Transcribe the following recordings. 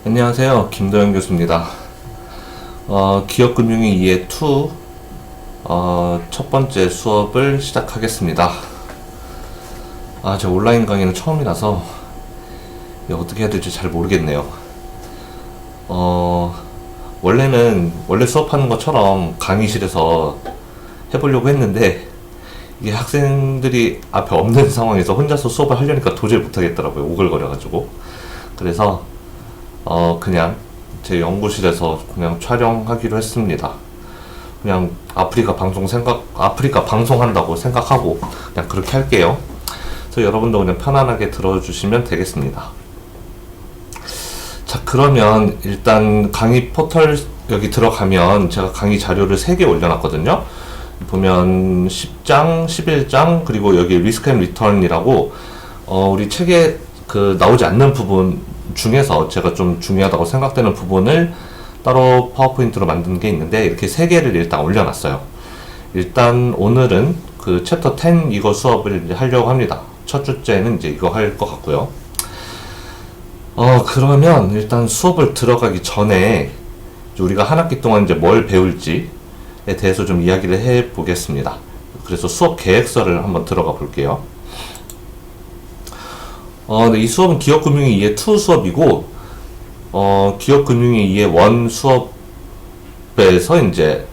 안녕하세요. 김도영 교수입니다. 기업금융의 이해 2 첫 번째 수업을 시작하겠습니다. 제 온라인 강의는 처음이라서 어떻게 해야 될지 잘 모르겠네요. 원래 수업하는 것처럼 강의실에서 해보려고 했는데 이게 학생들이 앞에 없는 상황에서 혼자서 수업을 하려니까 도저히 못하겠더라고요. 오글거려가지고. 그래서 그냥 제 연구실에서 그냥 촬영하기로 했습니다. 그냥 아프리카 방송한다고 생각하고 그냥 그렇게 할게요. 그래서 여러분도 그냥 편안하게 들어주시면 되겠습니다. 자, 그러면 일단 강의 포털 여기 들어가면 제가 강의 자료를 3개 올려놨거든요. 보면 10장, 11장, 그리고 여기 리스크 앤 리턴이라고 우리 책에 나오지 않는 부분 중에서 제가 좀 중요하다고 생각되는 부분을 따로 파워포인트로 만든 게 있는데 이렇게 3개를 일단 올려놨어요. 일단 오늘은 챕터 10 이거 수업을 이제 하려고 합니다. 첫 주째는 이제 이거 할 것 같고요. 그러면 일단 수업을 들어가기 전에 우리가 한 학기 동안 이제 뭘 배울지에 대해서 좀 이야기를 해 보겠습니다. 그래서 수업 계획서를 한번 들어가 볼게요. 네, 이 수업은 기업금융의 이해 2 수업이고, 기업금융의 이해 1 수업에서 이제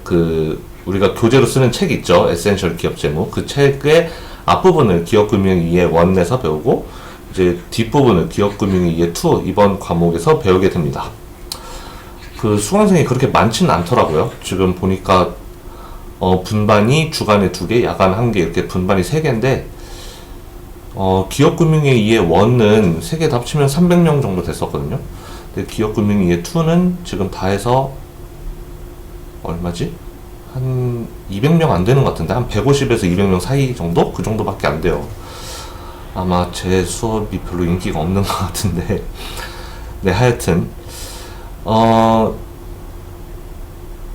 우리가 교재로 쓰는 책 있죠. 에센셜 기업재무. 그 책의 앞부분을 기업금융의 이해 1에서 배우고, 이제 뒷부분을 기업금융의 이해 2 이번 과목에서 배우게 됩니다. 수강생이 그렇게 많지는 않더라고요. 지금 보니까, 분반이 주간에 2개, 야간 1개, 이렇게 분반이 3개인데, 기업금융의 이해 1은 3개 다 합치면 300명 정도 됐었거든요. 근데 기업금융의 이해 2는 지금 다 해서 얼마지? 한 200명 안 되는 것 같은데, 한 150에서 200명 사이 정도? 그 정도밖에 안 돼요. 아마 제 수업이 별로 인기가 없는 것 같은데. 네, 하여튼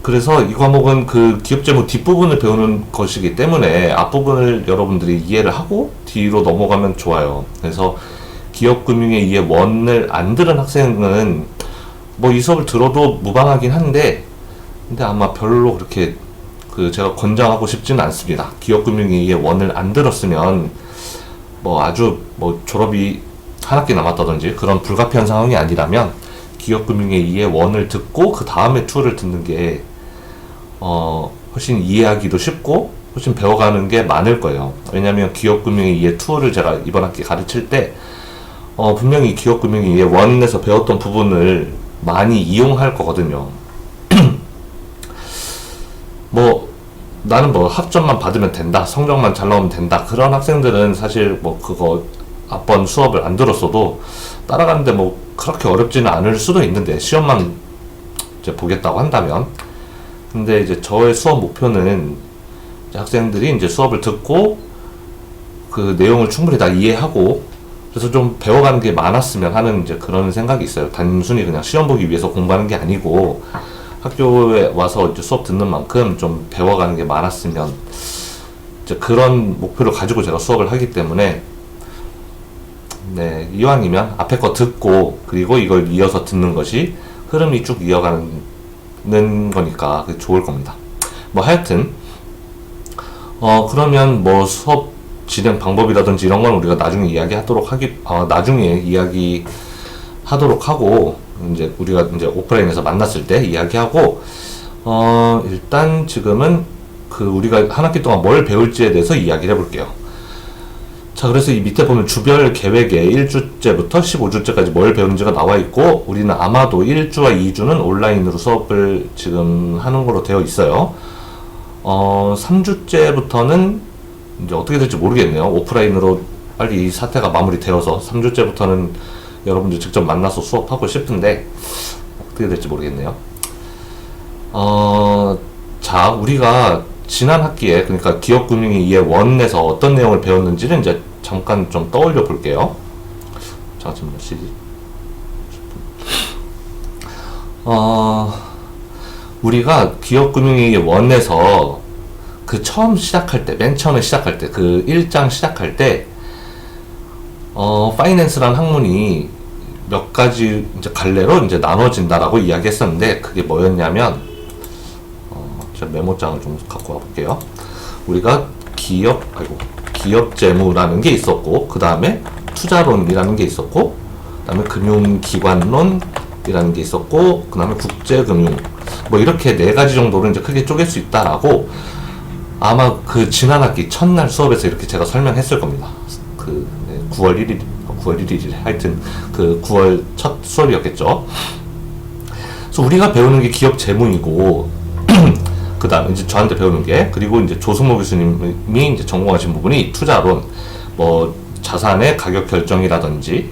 그래서 이 과목은 기업재무 뒷부분을 배우는 것이기 때문에 앞부분을 여러분들이 이해를 하고 뒤로 넘어가면 좋아요. 그래서 기업금융의 이해 1을 안 들은 학생은 뭐 이 수업을 들어도 무방하긴 한데, 근데 아마 별로 그렇게 제가 권장하고 싶지는 않습니다. 기업금융의 이해 1을 안 들었으면 아주 졸업이 한 학기 남았다든지 그런 불가피한 상황이 아니라면 기업금융의 이해 1을 듣고 그 다음에 2를 듣는 게 훨씬 이해하기도 쉽고 훨씬 배워가는 게 많을 거예요. 왜냐하면 기업금융의 이해 2를 제가 이번 학기 가르칠 때 분명히 기업금융의 이해 1에서 배웠던 부분을 많이 이용할 거거든요. 나는 학점만 받으면 된다, 성적만 잘 나오면 된다, 그런 학생들은 사실 그거 앞번 수업을 안 들었어도 따라가는데 그렇게 어렵지는 않을 수도 있는데, 시험만 이제 보겠다고 한다면. 근데 이제 저의 수업 목표는 이제 학생들이 이제 수업을 듣고 그 내용을 충분히 다 이해하고 그래서 좀 배워가는 게 많았으면 하는 이제 그런 생각이 있어요. 단순히 그냥 시험 보기 위해서 공부하는 게 아니고 학교에 와서 이제 수업 듣는 만큼 좀 배워가는 게 많았으면, 이제 그런 목표를 가지고 제가 수업을 하기 때문에, 네, 이왕이면 앞에 거 듣고 그리고 이걸 이어서 듣는 것이 흐름이 쭉 이어가는 거니까 좋을 겁니다. 하여튼 그러면 수업 진행 방법이라든지 이런 건 우리가 나중에 나중에 이야기하도록 하고, 이제 우리가 이제 오프라인에서 만났을 때 이야기하고, 일단 지금은 우리가 한 학기 동안 뭘 배울지에 대해서 이야기를 해볼게요. 자, 그래서 이 밑에 보면 주별 계획에 1주째부터 15주째까지 뭘 배우는지가 나와 있고, 우리는 아마도 1주와 2주는 온라인으로 수업을 지금 하는 걸로 되어 있어요. 3주째부터는 이제 어떻게 될지 모르겠네요. 오프라인으로 빨리 이 사태가 마무리되어서 3주째부터는 여러분들 직접 만나서 수업하고 싶은데 어떻게 될지 모르겠네요. 자, 우리가 지난 학기에, 그러니까 기업금융의 이해 1에서 어떤 내용을 배웠는지를 이제 잠깐 좀 떠올려 볼게요. 자, 지금 몇 시지? 우리가 기업금융의 이해 1에서 맨 처음에 시작할 때, 1장 시작할 때, 파이낸스라는 학문이 몇 가지 이제 갈래로 이제 나눠진다라고 이야기했었는데, 그게 뭐였냐면, 제가 메모장을 좀 갖고 와볼게요. 우리가 기업 재무라는 게 있었고, 그 다음에 투자론이라는 게 있었고, 그 다음에 금융기관론이라는 게 있었고, 그 다음에 국제금융, 뭐 이렇게 네 가지 정도로 이제 크게 쪼갤 수 있다라고 아마 그 지난 학기 첫날 수업에서 이렇게 제가 설명했을 겁니다. 9월 1일 하여튼 그 9월 첫 수업이었겠죠. 그래서 우리가 배우는 게 기업 재무이고, 그 다음에 이제 저한테 배우는 게, 그리고 이제 조승모 교수님이 이제 전공하신 부분이 투자론, 뭐 자산의 가격 결정이라든지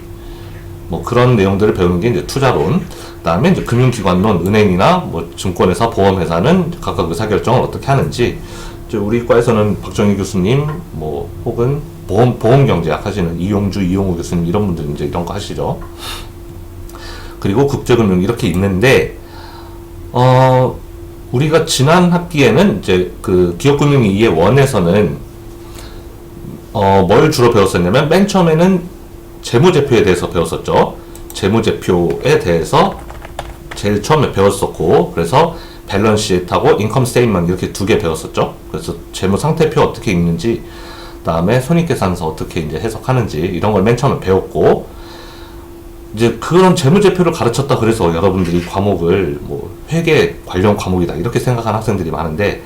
뭐 그런 내용들을 배우는 게 이제 투자론. 그 다음에 이제 금융기관론, 은행이나 뭐 증권회사, 보험회사는 각각 의사결정을 어떻게 하는지, 이제 우리 과에서는 박정희 교수님, 뭐 혹은 보험경제학 하시는 이용주, 이용우 교수님 이런 분들 이제 이런 거 하시죠. 그리고 국제금융 이렇게 있는데, 우리가 지난 학기에는 이제 그 기업금융 2의 1에서는 뭘 주로 배웠었냐면, 맨 처음에는 재무제표에 대해서 배웠었죠. 재무제표에 대해서 제일 처음에 배웠었고, 그래서 밸런스시트하고 인컴 스테이트먼트 이렇게 두 개 배웠었죠. 그래서 재무상태표 어떻게 읽는지, 다음에 손익계산서 어떻게 이제 해석하는지 이런 걸 맨 처음에 배웠고, 이제 그런 재무제표를 가르쳤다 그래서 여러분들이 과목을 뭐 회계 관련 과목이다 이렇게 생각하는 학생들이 많은데,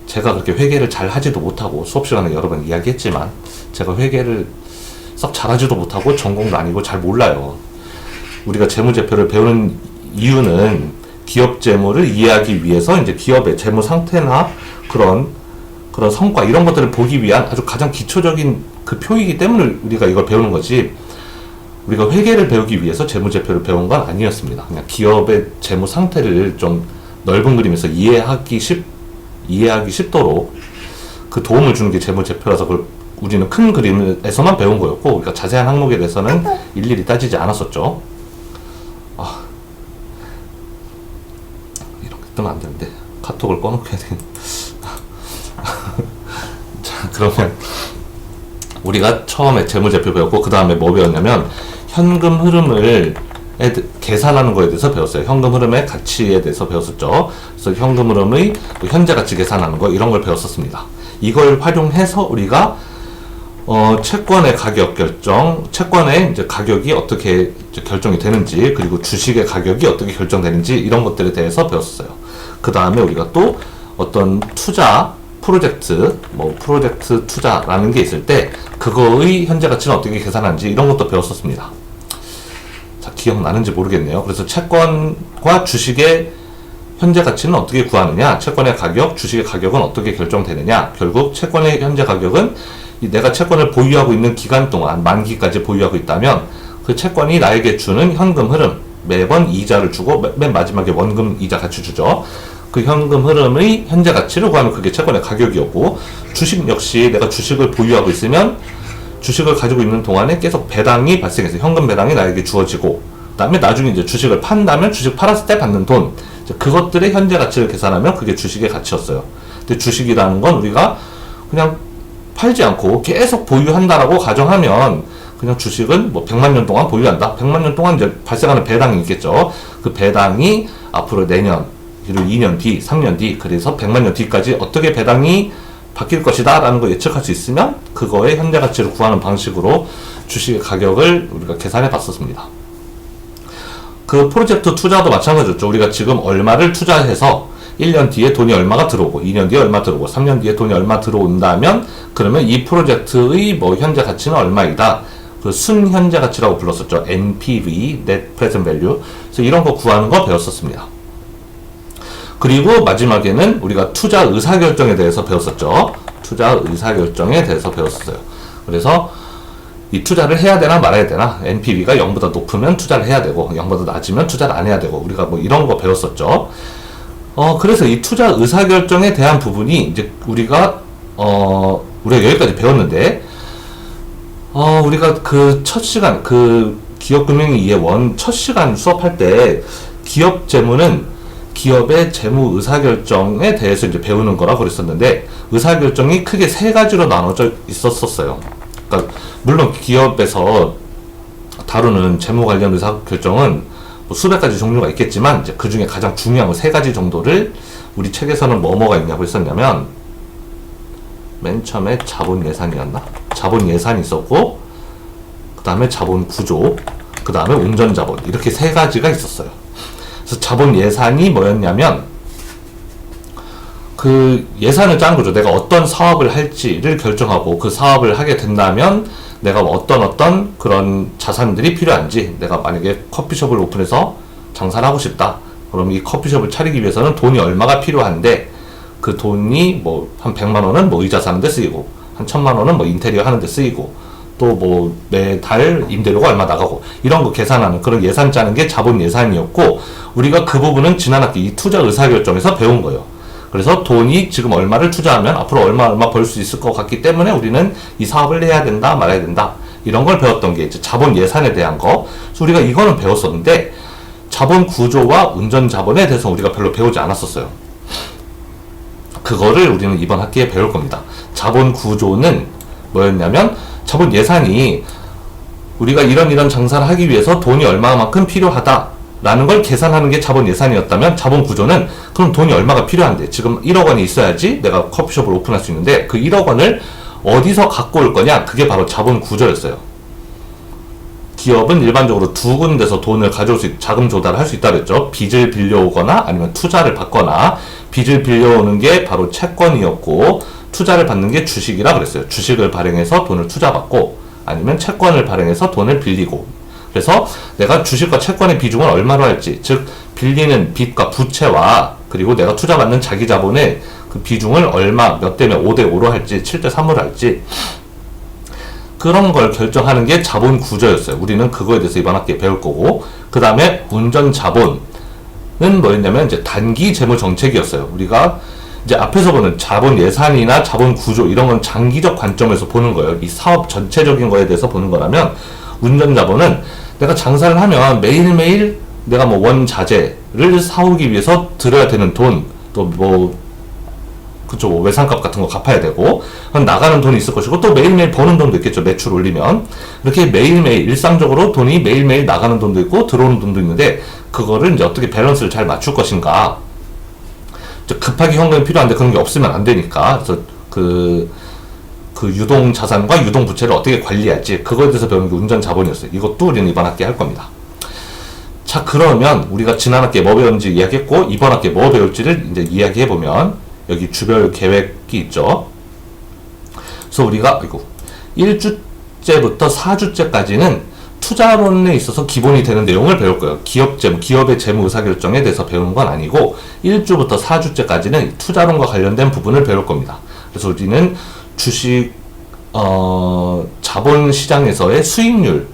제가 그렇게 회계를 잘 하지도 못하고 수업 시간에 여러 번 이야기했지만, 제가 회계를 썩 잘하지도 못하고 전공도 아니고 잘 몰라요. 우리가 재무제표를 배우는 이유는 기업 재무를 이해하기 위해서 이제 기업의 재무 상태나 그런 성과 이런 것들을 보기 위한 아주 가장 기초적인 그 표이기 때문에 우리가 이걸 배우는 거지, 우리가 회계를 배우기 위해서 재무제표를 배운 건 아니었습니다. 그냥 기업의 재무 상태를 좀 넓은 그림에서 이해하기 쉽도록 그 도움을 주는 게 재무제표라서 그걸 우리는 큰 그림에서만 배운 거였고, 우리가 자세한 항목에 대해서는 일일이 따지지 않았었죠. 이렇게 뜨면 안 되는데 카톡을 꺼놓고 해야 되겠네. 자, 그러면 우리가 처음에 재무제표 배웠고, 그 다음에 뭐 배웠냐면 현금 흐름을 계산하는 거에 대해서 배웠어요. 현금 흐름의 가치에 대해서 배웠었죠. 그래서 현금 흐름의 현재 가치 계산하는 거 이런 걸 배웠었습니다. 이걸 활용해서 우리가 채권의 가격 결정, 채권의 이제 가격이 어떻게 이제 결정이 되는지, 그리고 주식의 가격이 어떻게 결정되는지 이런 것들에 대해서 배웠어요. 그 다음에 우리가 또 어떤 투자 프로젝트 투자라는 게 있을 때 그거의 현재 가치는 어떻게 계산하는지 이런 것도 배웠었습니다. 자, 기억나는지 모르겠네요. 그래서 채권과 주식의 현재 가치는 어떻게 구하느냐, 채권의 가격, 주식의 가격은 어떻게 결정되느냐, 결국 채권의 현재 가격은 내가 채권을 보유하고 있는 기간 동안 만기까지 보유하고 있다면 그 채권이 나에게 주는 현금 흐름, 매번 이자를 주고 맨 마지막에 원금 이자 같이 주죠. 그 현금 흐름의 현재 가치를 구하면 그게 채권의 가격이었고, 주식 역시 내가 주식을 보유하고 있으면 주식을 가지고 있는 동안에 계속 배당이 발생해서 현금 배당이 나에게 주어지고, 그 다음에 나중에 이제 주식을 판다면 주식 팔았을 때 받는 돈, 그것들의 현재 가치를 계산하면 그게 주식의 가치였어요. 근데 주식이라는 건 우리가 그냥 팔지 않고 계속 보유한다라고 가정하면 그냥 주식은 뭐 100만 년 동안 보유한다. 100만 년 동안 이제 발생하는 배당이 있겠죠. 그 배당이 앞으로 내년, 그리고 2년 뒤, 3년 뒤, 그래서 100만 년 뒤까지 어떻게 배당이 바뀔 것이다 라는 걸 예측할 수 있으면 그거의 현재 가치를 구하는 방식으로 주식의 가격을 우리가 계산해 봤었습니다. 그 프로젝트 투자도 마찬가지였죠. 우리가 지금 얼마를 투자해서 1년 뒤에 돈이 얼마가 들어오고, 2년 뒤에 얼마 들어오고, 3년 뒤에 돈이 얼마 들어온다면 그러면 이 프로젝트의 뭐 현재 가치는 얼마이다. 그 순현재 가치라고 불렀었죠. NPV, Net Present Value. 그래서 이런 거 구하는 거 배웠었습니다. 그리고 마지막에는 우리가 투자 의사결정에 대해서 배웠었죠. 투자 의사결정에 대해서 배웠었어요. 그래서 이 투자를 해야 되나 말아야 되나, NPV가 0보다 높으면 투자를 해야 되고 0보다 낮으면 투자를 안 해야 되고, 우리가 뭐 이런 거 배웠었죠. 그래서 이 투자 의사결정에 대한 부분이 이제 우리가 여기까지 배웠는데, 우리가 그 첫 시간, 그 기업금융 2의 1 첫 시간 수업할 때 기업 재무는 기업의 재무 의사결정에 대해서 이제 배우는 거라고 그랬었는데, 의사결정이 크게 세 가지로 나눠져 있었어요. 그러니까 물론 기업에서 다루는 재무 관련 의사결정은 뭐 수백 가지 종류가 있겠지만 이제 그 중에 가장 중요한 거 세 가지 정도를 우리 책에서는 뭐가 있냐고 했었냐면 맨 처음에 자본 예산이었나? 자본 예산이 있었고 그 다음에 자본 구조, 그 다음에 운전 자본 이렇게 세 가지가 있었어요. 그래서 자본 예산이 뭐였냐면 그 예산을 짠 거죠. 내가 어떤 사업을 할지를 결정하고 그 사업을 하게 된다면 내가 어떤 그런 자산들이 필요한지, 내가 만약에 커피숍을 오픈해서 장사를 하고 싶다. 그럼 이 커피숍을 차리기 위해서는 돈이 얼마가 필요한데 그 돈이 뭐 한 100만 원은 뭐 의자 사는 데 쓰이고 한 1000만 원은 뭐 인테리어 하는 데 쓰이고 또 뭐 매달 임대료가 얼마 나가고 이런 거 계산하는 그런 예산 짜는 게 자본 예산이었고, 우리가 그 부분은 지난 학기 이 투자 의사결정에서 배운 거예요. 그래서 돈이 지금 얼마를 투자하면 앞으로 얼마 벌 수 있을 것 같기 때문에 우리는 이 사업을 해야 된다 말아야 된다 이런 걸 배웠던 게 이제 자본 예산에 대한 거. 그래서 우리가 이거는 배웠었는데 자본 구조와 운전 자본에 대해서 우리가 별로 배우지 않았었어요. 그거를 우리는 이번 학기에 배울 겁니다. 자본 구조는 뭐였냐면 자본 예산이 우리가 이런 장사를 하기 위해서 돈이 얼마만큼 필요하다 라는 걸 계산하는 게 자본 예산이었다면, 자본 구조는 그럼 돈이 얼마가 필요한데 지금 1억 원이 있어야지 내가 커피숍을 오픈할 수 있는데 그 1억 원을 어디서 갖고 올 거냐, 그게 바로 자본 구조였어요. 기업은 일반적으로 두 군데서 돈을 가져올 수 자금 조달을 할 수 있다 그랬죠. 빚을 빌려오거나 아니면 투자를 받거나. 빚을 빌려오는 게 바로 채권이었고 투자를 받는 게 주식이라 그랬어요. 주식을 발행해서 돈을 투자받고 아니면 채권을 발행해서 돈을 빌리고. 그래서 내가 주식과 채권의 비중을 얼마로 할지, 즉 빌리는 빚과 부채와 그리고 내가 투자받는 자기 자본의 그 비중을 얼마, 몇 대 몇, 5대 5로 할지 7대 3으로 할지 그런 걸 결정하는 게 자본 구조였어요. 우리는 그거에 대해서 이번 학기에 배울 거고, 그 다음에 운전 자본은 뭐였냐면 이제 단기 재무 정책이었어요. 우리가 이제 앞에서 보는 자본 예산이나 자본 구조 이런 건 장기적 관점에서 보는 거예요. 이 사업 전체적인 거에 대해서 보는 거라면 운전 자본은 내가 장사를 하면 매일매일 내가 뭐 원자재를 사오기 위해서 들여야 되는 돈, 또 뭐 그쪽 뭐 외상값 같은 거 갚아야 되고, 그럼 나가는 돈이 있을 것이고 또 매일매일 버는 돈도 있겠죠. 매출 올리면. 이렇게 매일매일 일상적으로 돈이 매일매일 나가는 돈도 있고 들어오는 돈도 있는데 그거를 이제 어떻게 밸런스를 잘 맞출 것인가. 급하게 현금이 필요한데 그런 게 없으면 안 되니까. 그래서 그 유동 자산과 유동 부채를 어떻게 관리할지 그거에 대해서 배우는 게 운전 자본이었어요. 이것도 우리는 이번 학기에 할 겁니다. 자, 그러면 우리가 지난 학기에 뭐 배웠는지 이야기했고 이번 학기에 뭐 배울지를 이제 이야기해 보면 여기 주별 계획이 있죠. 그래서 우리가 1주째부터 4주째까지는 투자론에 있어서 기본이 되는 내용을 배울 거예요. 기업의 재무 의사결정에 대해서 배우는 건 아니고 1주부터 4주째까지는 투자론과 관련된 부분을 배울 겁니다. 그래서 우리는 주식 자본시장에서의 수익률에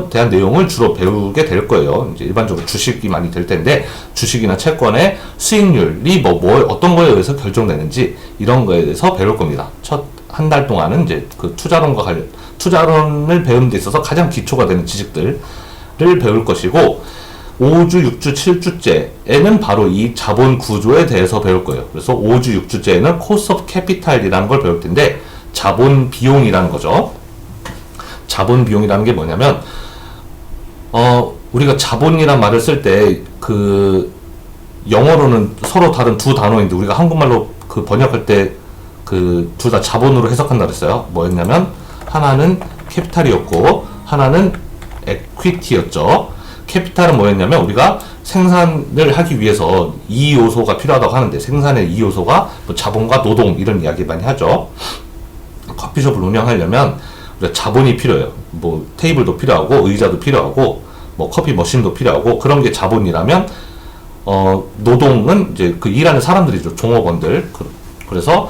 대한 내용을 주로 배우게 될 거예요. 이제 일반적으로 주식이 많이 될 텐데 주식이나 채권의 수익률이 어떤 거에 의해서 결정되는지 이런 거에 대해서 배울 겁니다. 첫 한 달 동안은 이제 그 투자론을 배우는 데 있어서 가장 기초가 되는 지식들을 배울 것이고 5주, 6주, 7주째에는 바로 이 자본 구조에 대해서 배울 거예요. 그래서 5주, 6주째에는 코스트 오브 캐피탈이라는 걸 배울 텐데 자본 비용이라는 거죠. 자본 비용이라는 게 뭐냐면 우리가 자본이란 말을 쓸 때 그 영어로는 서로 다른 두 단어인데 우리가 한국말로 그 번역할 때 그 둘 다 자본으로 해석한다 그랬어요. 뭐였냐면 하나는 캐피탈이었고 하나는 에퀴티였죠. 캐피탈은 뭐였냐면 우리가 생산을 하기 위해서 이 요소가 필요하다고 하는데 생산의 이 요소가 뭐 자본과 노동 이런 이야기 많이 하죠. 커피숍을 운영하려면 우리가 자본이 필요해요. 뭐 테이블도 필요하고 의자도 필요하고 뭐 커피 머신도 필요하고 그런 게 자본이라면 노동은 이제 그 일하는 사람들이죠. 종업원들. 그래서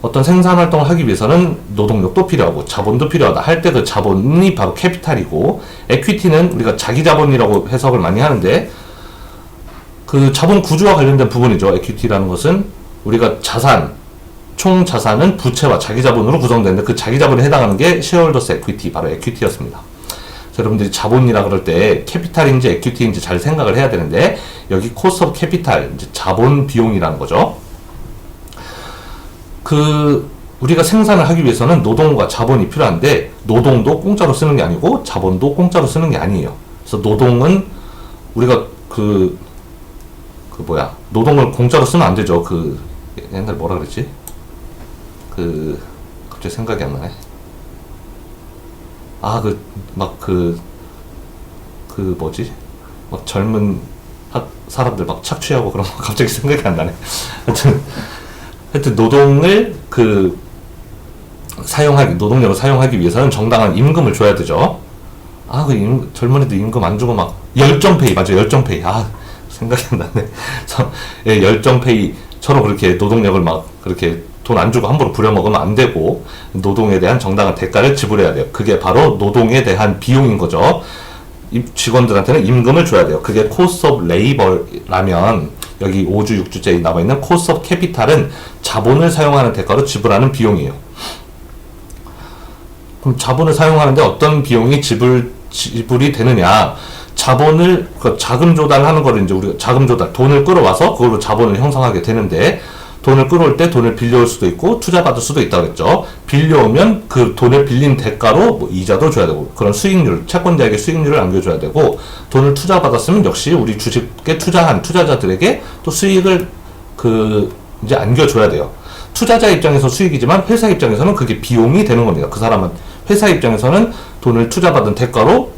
어떤 생산 활동을 하기 위해서는 노동력도 필요하고 자본도 필요하다 할 때 그 자본이 바로 캐피탈이고, 에퀴티는 우리가 자기 자본이라고 해석을 많이 하는데 그 자본 구조와 관련된 부분이죠. 에퀴티라는 것은 우리가 총 자산은 부채와 자기 자본으로 구성되는데 그 자기 자본에 해당하는 게 쉐어홀더스 에퀴티, 바로 에퀴티였습니다. 여러분들이 자본이라 그럴 때 캐피탈인지 에퀴티인지 잘 생각을 해야 되는데 여기 코스트 오브 캐피탈, 이제 자본 비용이라는 거죠. 우리가 생산을 하기 위해서는 노동과 자본이 필요한데 노동도 공짜로 쓰는 게 아니고 자본도 공짜로 쓰는 게 아니에요. 그래서 노동은 우리가 노동을 공짜로 쓰면 안 되죠. 옛날 뭐라 그랬지? 갑자기 생각이 안 나네. 뭐지? 막 젊은 사람들 막 착취하고 그런 거 갑자기 생각이 안 나네. 하여튼 노동을 노동력을 사용하기 위해서는 정당한 임금을 줘야 되죠. 젊은이들 임금 안 주고 막 열정페이, 맞아, 열정페이. 생각이 안 나네. 예, 열정페이처럼 그렇게 노동력을 막 그렇게 돈 안 주고 함부로 부려먹으면 안 되고 노동에 대한 정당한 대가를 지불해야 돼요. 그게 바로 노동에 대한 비용인 거죠. 직원들한테는 임금을 줘야 돼요. 그게 cost of labor라면 여기 5주 6주째에 남아있는 cost of capital은 자본을 사용하는 대가로 지불하는 비용이에요. 그럼 자본을 사용하는데 어떤 비용이 지불이 되느냐? 자금 조달하는 거를 이제 우리가 자금 조달, 돈을 끌어와서 그걸로 자본을 형성하게 되는데 돈을 끌어올 때 돈을 빌려올 수도 있고 투자받을 수도 있다고 했죠. 빌려오면 그 돈을 빌린 대가로 뭐 이자도 줘야 되고 그런 수익률, 채권자에게 수익률을 안겨줘야 되고 돈을 투자받았으면 역시 우리 주식에 투자한 투자자들에게 또 수익을 이제 안겨줘야 돼요. 투자자 입장에서 수익이지만 회사 입장에서는 그게 비용이 되는 겁니다. 그 사람은 회사 입장에서는 돈을 투자받은 대가로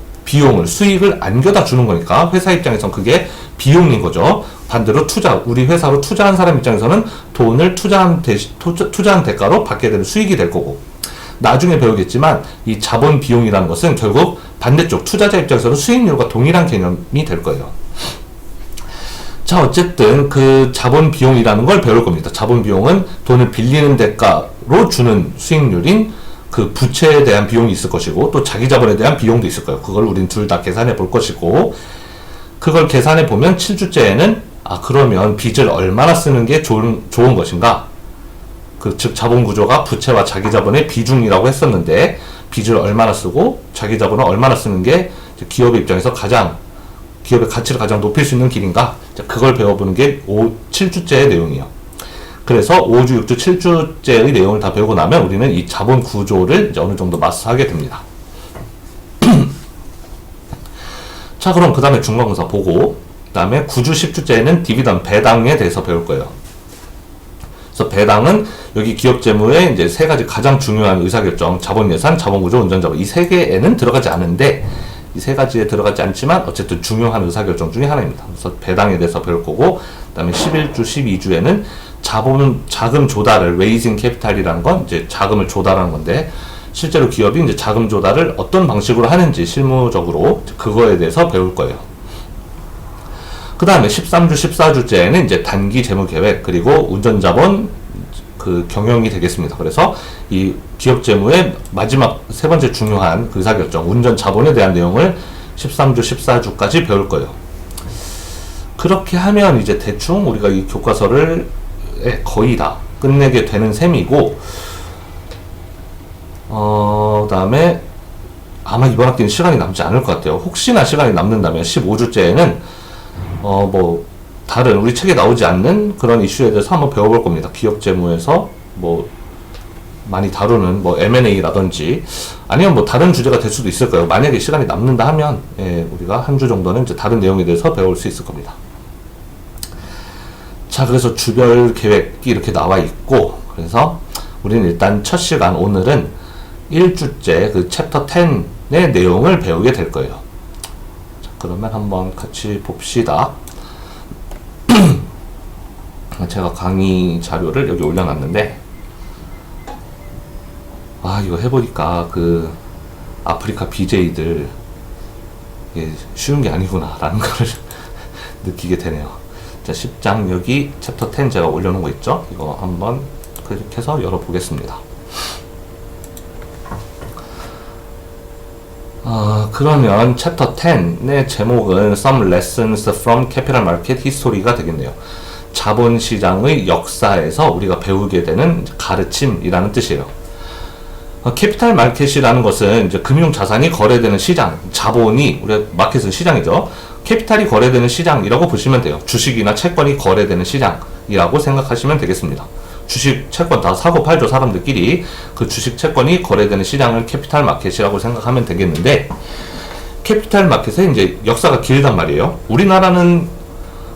수익을 안겨다 주는 거니까 회사 입장에서는 그게 비용인 거죠. 반대로 우리 회사로 투자한 사람 입장에서는 돈을 투자한 대가로 받게 되는 수익이 될 거고 나중에 배우겠지만 이 자본 비용이라는 것은 결국 반대쪽 투자자 입장에서는 수익률과 동일한 개념이 될 거예요. 자, 어쨌든 그 자본 비용이라는 걸 배울 겁니다. 자본 비용은 돈을 빌리는 대가로 주는 수익률인 그 부채에 대한 비용이 있을 것이고 또 자기 자본에 대한 비용도 있을 거예요. 그걸 우린 둘 다 계산해 볼 것이고 그걸 계산해 보면 7주째에는 그러면 빚을 얼마나 쓰는 게 좋은 것인가? 즉 자본 구조가 부채와 자기 자본의 비중이라고 했었는데 빚을 얼마나 쓰고 자기 자본을 얼마나 쓰는 게 기업의 입장에서 기업의 가치를 가장 높일 수 있는 길인가? 그걸 배워보는 게 7주째의 내용이에요. 그래서 5주, 6주, 7주째의 내용을 다 배우고 나면 우리는 이 자본 구조를 이제 어느 정도 마스터하게 됩니다. 자, 그럼 그 다음에 중간고사 보고, 그 다음에 9주, 10주째에는 디비던 배당에 대해서 배울 거예요. 그래서 배당은 여기 기업 재무의 이제 세 가지 가장 중요한 의사결정, 자본 예산, 자본 구조, 운전 자본 이 세 개에는 들어가지 않은데 이 세 가지에 들어가지 않지만 어쨌든 중요한 의사결정 중에 하나입니다. 그래서 배당에 대해서 배울 거고, 그 다음에 11주, 12주에는 자금 조달을 레이징 캐피탈이라는 건 이제 자금을 조달하는 건데 실제로 기업이 이제 자금 조달을 어떤 방식으로 하는지 실무적으로 그거에 대해서 배울 거예요. 그 다음에 13주, 14주째에는 이제 단기 재무 계획 그리고 운전 자본 경영이 되겠습니다. 그래서 이 기업 재무의 마지막 세 번째 중요한 의사결정 운전 자본에 대한 내용을 13주, 14주까지 배울 거예요. 그렇게 하면 이제 대충 우리가 이 교과서를 거의 다 끝내게 되는 셈이고 다음에 아마 이번 학기는 시간이 남지 않을 것 같아요. 혹시나 시간이 남는다면 15주째에는 다른 우리 책에 나오지 않는 그런 이슈에 대해서 한번 배워볼 겁니다. 기업 재무에서 많이 다루는 M&A라든지 아니면 다른 주제가 될 수도 있을 거예요. 만약에 시간이 남는다 하면 우리가 한 주 정도는 이제 다른 내용에 대해서 배울 수 있을 겁니다. 자, 그래서 주별 계획이 이렇게 나와 있고 그래서 우리는 일단 첫 시간 오늘은 1주째 그 챕터 10의 내용을 배우게 될 거예요. 자, 그러면 한번 같이 봅시다. 제가 강의 자료를 여기 올려놨는데 이거 해보니까 아프리카 BJ들 쉬운 게 아니구나 라는 걸 느끼게 되네요. 자, 10장 여기 챕터 10 제가 올려놓은 거 있죠? 이거 한번 클릭해서 열어보겠습니다. 그러면 챕터 10의 제목은 Some Lessons from Capital Market History가 되겠네요. 자본시장의 역사에서 우리가 배우게 되는 가르침이라는 뜻이에요. 캐피탈 마켓이라는 것은 이제 금융자산이 거래되는 시장, 자본이 우리 마켓은 시장이죠. 캐피탈이 거래되는 시장이라고 보시면 돼요. 주식이나 채권이 거래되는 시장이라고 생각하시면 되겠습니다. 주식, 채권 다 사고 팔죠. 사람들끼리. 그 주식, 채권이 거래되는 시장을 캐피탈 마켓이라고 생각하면 되겠는데, 캐피탈 마켓의 이제 역사가 길단 말이에요. 우리나라는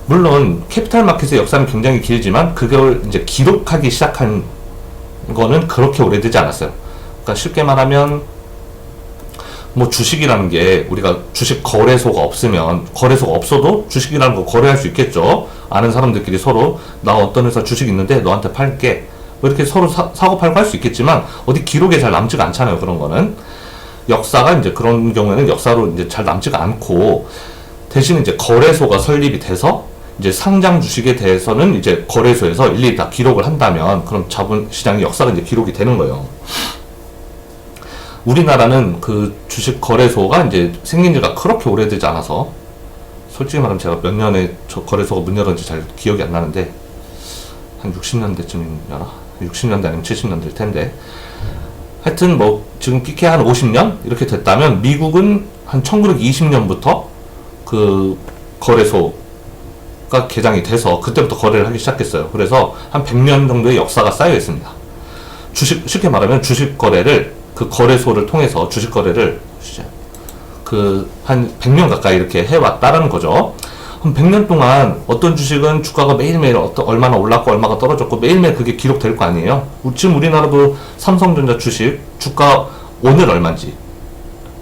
물론 캐피탈 마켓의 역사는 굉장히 길지만 그걸 이제 기록하기 시작한 거는 그렇게 오래되지 않았어요. 그러니까 쉽게 말하면 뭐 주식이라는 게 우리가 주식 거래소가 없어도 주식이라는 거 거래할 수 있겠죠. 아는 사람들끼리 서로 나 어떤 회사 주식 있는데 너한테 팔게 뭐 이렇게 서로 사고 팔고 할 수 있겠지만 어디 기록에 잘 남지가 않잖아요. 그런 거는 역사가 이제 그런 경우에는 역사로 이제 잘 남지가 않고 대신 이제 거래소가 설립이 돼서 이제 상장 주식에 대해서는 이제 거래소에서 일일이 다 기록을 한다면 그럼 자본시장의 역사가 이제 기록이 되는 거예요. 우리나라는 그 주식 거래소가 이제 생긴 지가 그렇게 오래되지 않아서 솔직히 말하면 제가 몇 년에 저 거래소가 문 열었는지 잘 기억이 안 나는데 한 60년대쯤이려나? 60년대 아니면 70년대일 텐데 하여튼 뭐 지금 끼케 한 50년 이렇게 됐다면 미국은 한 1920년부터 그 거래소가 개장이 돼서 그때부터 거래를 하기 시작했어요. 그래서 한 100년 정도의 역사가 쌓여 있습니다. 쉽게 말하면 주식 거래를 그 거래소를 통해서 주식 거래를 그 한 100년 가까이 이렇게 해왔다라는 거죠. 한 100년 동안 어떤 주식은 주가가 매일매일 얼마나 올랐고 얼마가 떨어졌고 매일매일 그게 기록될 거 아니에요. 지금 우리나라도 삼성전자 주식 주가 오늘 얼마인지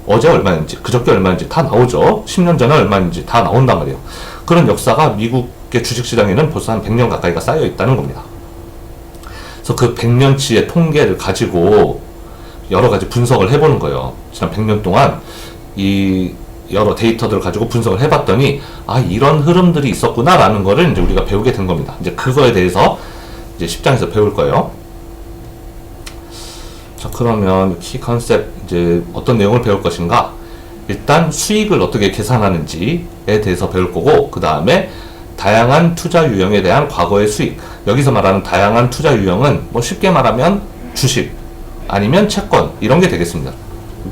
어제 얼마인지 그저께 얼마인지 다 나오죠. 10년 전에 얼마인지 다 나온단 말이에요. 그런 역사가 미국의 주식시장에는 벌써 한 100년 가까이가 쌓여 있다는 겁니다. 그래서 그 100년치의 통계를 가지고 여러 가지 분석을 해보는 거예요. 지난 100년 동안 이 여러 데이터들을 가지고 분석을 해봤더니 아 이런 흐름들이 있었구나라는 거를 이제 우리가 배우게 된 겁니다. 이제 그거에 대해서 이제 10장에서 배울 거예요. 자 그러면 키 컨셉 이제 어떤 내용을 배울 것인가? 일단 수익을 어떻게 계산하는지에 대해서 배울 거고 그 다음에 다양한 투자 유형에 대한 과거의 수익. 여기서 말하는 다양한 투자 유형은 뭐 쉽게 말하면 주식 아니면 채권 이런 게 되겠습니다.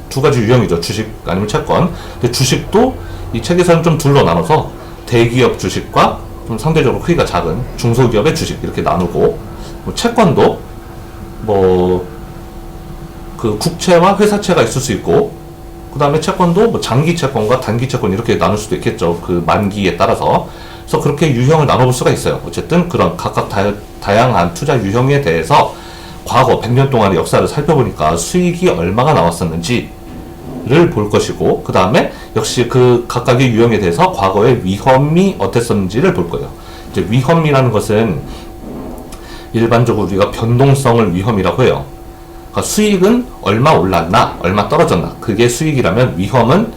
두 가지 유형이죠. 주식 아니면 채권. 근데 주식도 이 책에서는 좀 둘로 나눠서 대기업 주식과 좀 상대적으로 크기가 작은 중소기업의 주식 이렇게 나누고 뭐 채권도 뭐 그 국채와 회사채가 있을 수 있고 그 다음에 채권도 뭐 장기 채권과 단기 채권 이렇게 나눌 수도 있겠죠. 그 만기에 따라서. 그래서 그렇게 유형을 나눠볼 수가 있어요. 어쨌든 그런 각각 다양한 투자 유형에 대해서 과거 100년 동안의 역사를 살펴보니까 수익이 얼마가 나왔었는지를 볼 것이고 그 다음에 역시 그 각각의 유형에 대해서 과거의 위험이 어땠었는지를 볼 거예요. 이제 위험이라는 것은 일반적으로 우리가 변동성을 위험이라고 해요. 그러니까 수익은 얼마 올랐나 얼마 떨어졌나 그게 수익이라면 위험은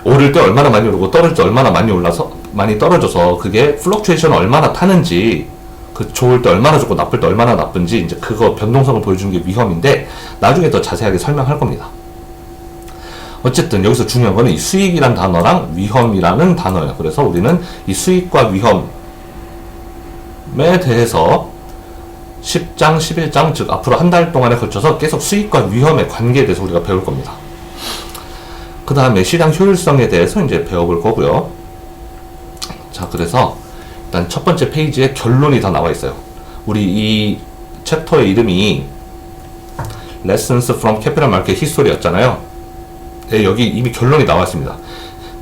오를 때 얼마나 많이 오르고 떨어질 때 얼마나 많이 올라서 많이 떨어져서 그게 플럭추에이션 얼마나 타는지 그 좋을 때 얼마나 좋고 나쁠 때 얼마나 나쁜지 이제 그거 변동성을 보여주는 게 위험인데 나중에 더 자세하게 설명할 겁니다. 어쨌든 여기서 중요한 거는 이 수익이란 단어랑 위험이라는 단어예요. 그래서 우리는 이 수익과 위험에 대해서 10장, 11장 즉 앞으로 한 달 동안에 걸쳐서 계속 수익과 위험의 관계에 대해서 우리가 배울 겁니다. 그 다음에 시장 효율성에 대해서 이제 배워볼 거고요. 자 그래서 일단 첫 번째 페이지에 결론이 다 나와 있어요. 우리 이 챕터의 이름이 Lessons from Capital Market History였잖아요. 네, 여기 이미 결론이 나와 있습니다.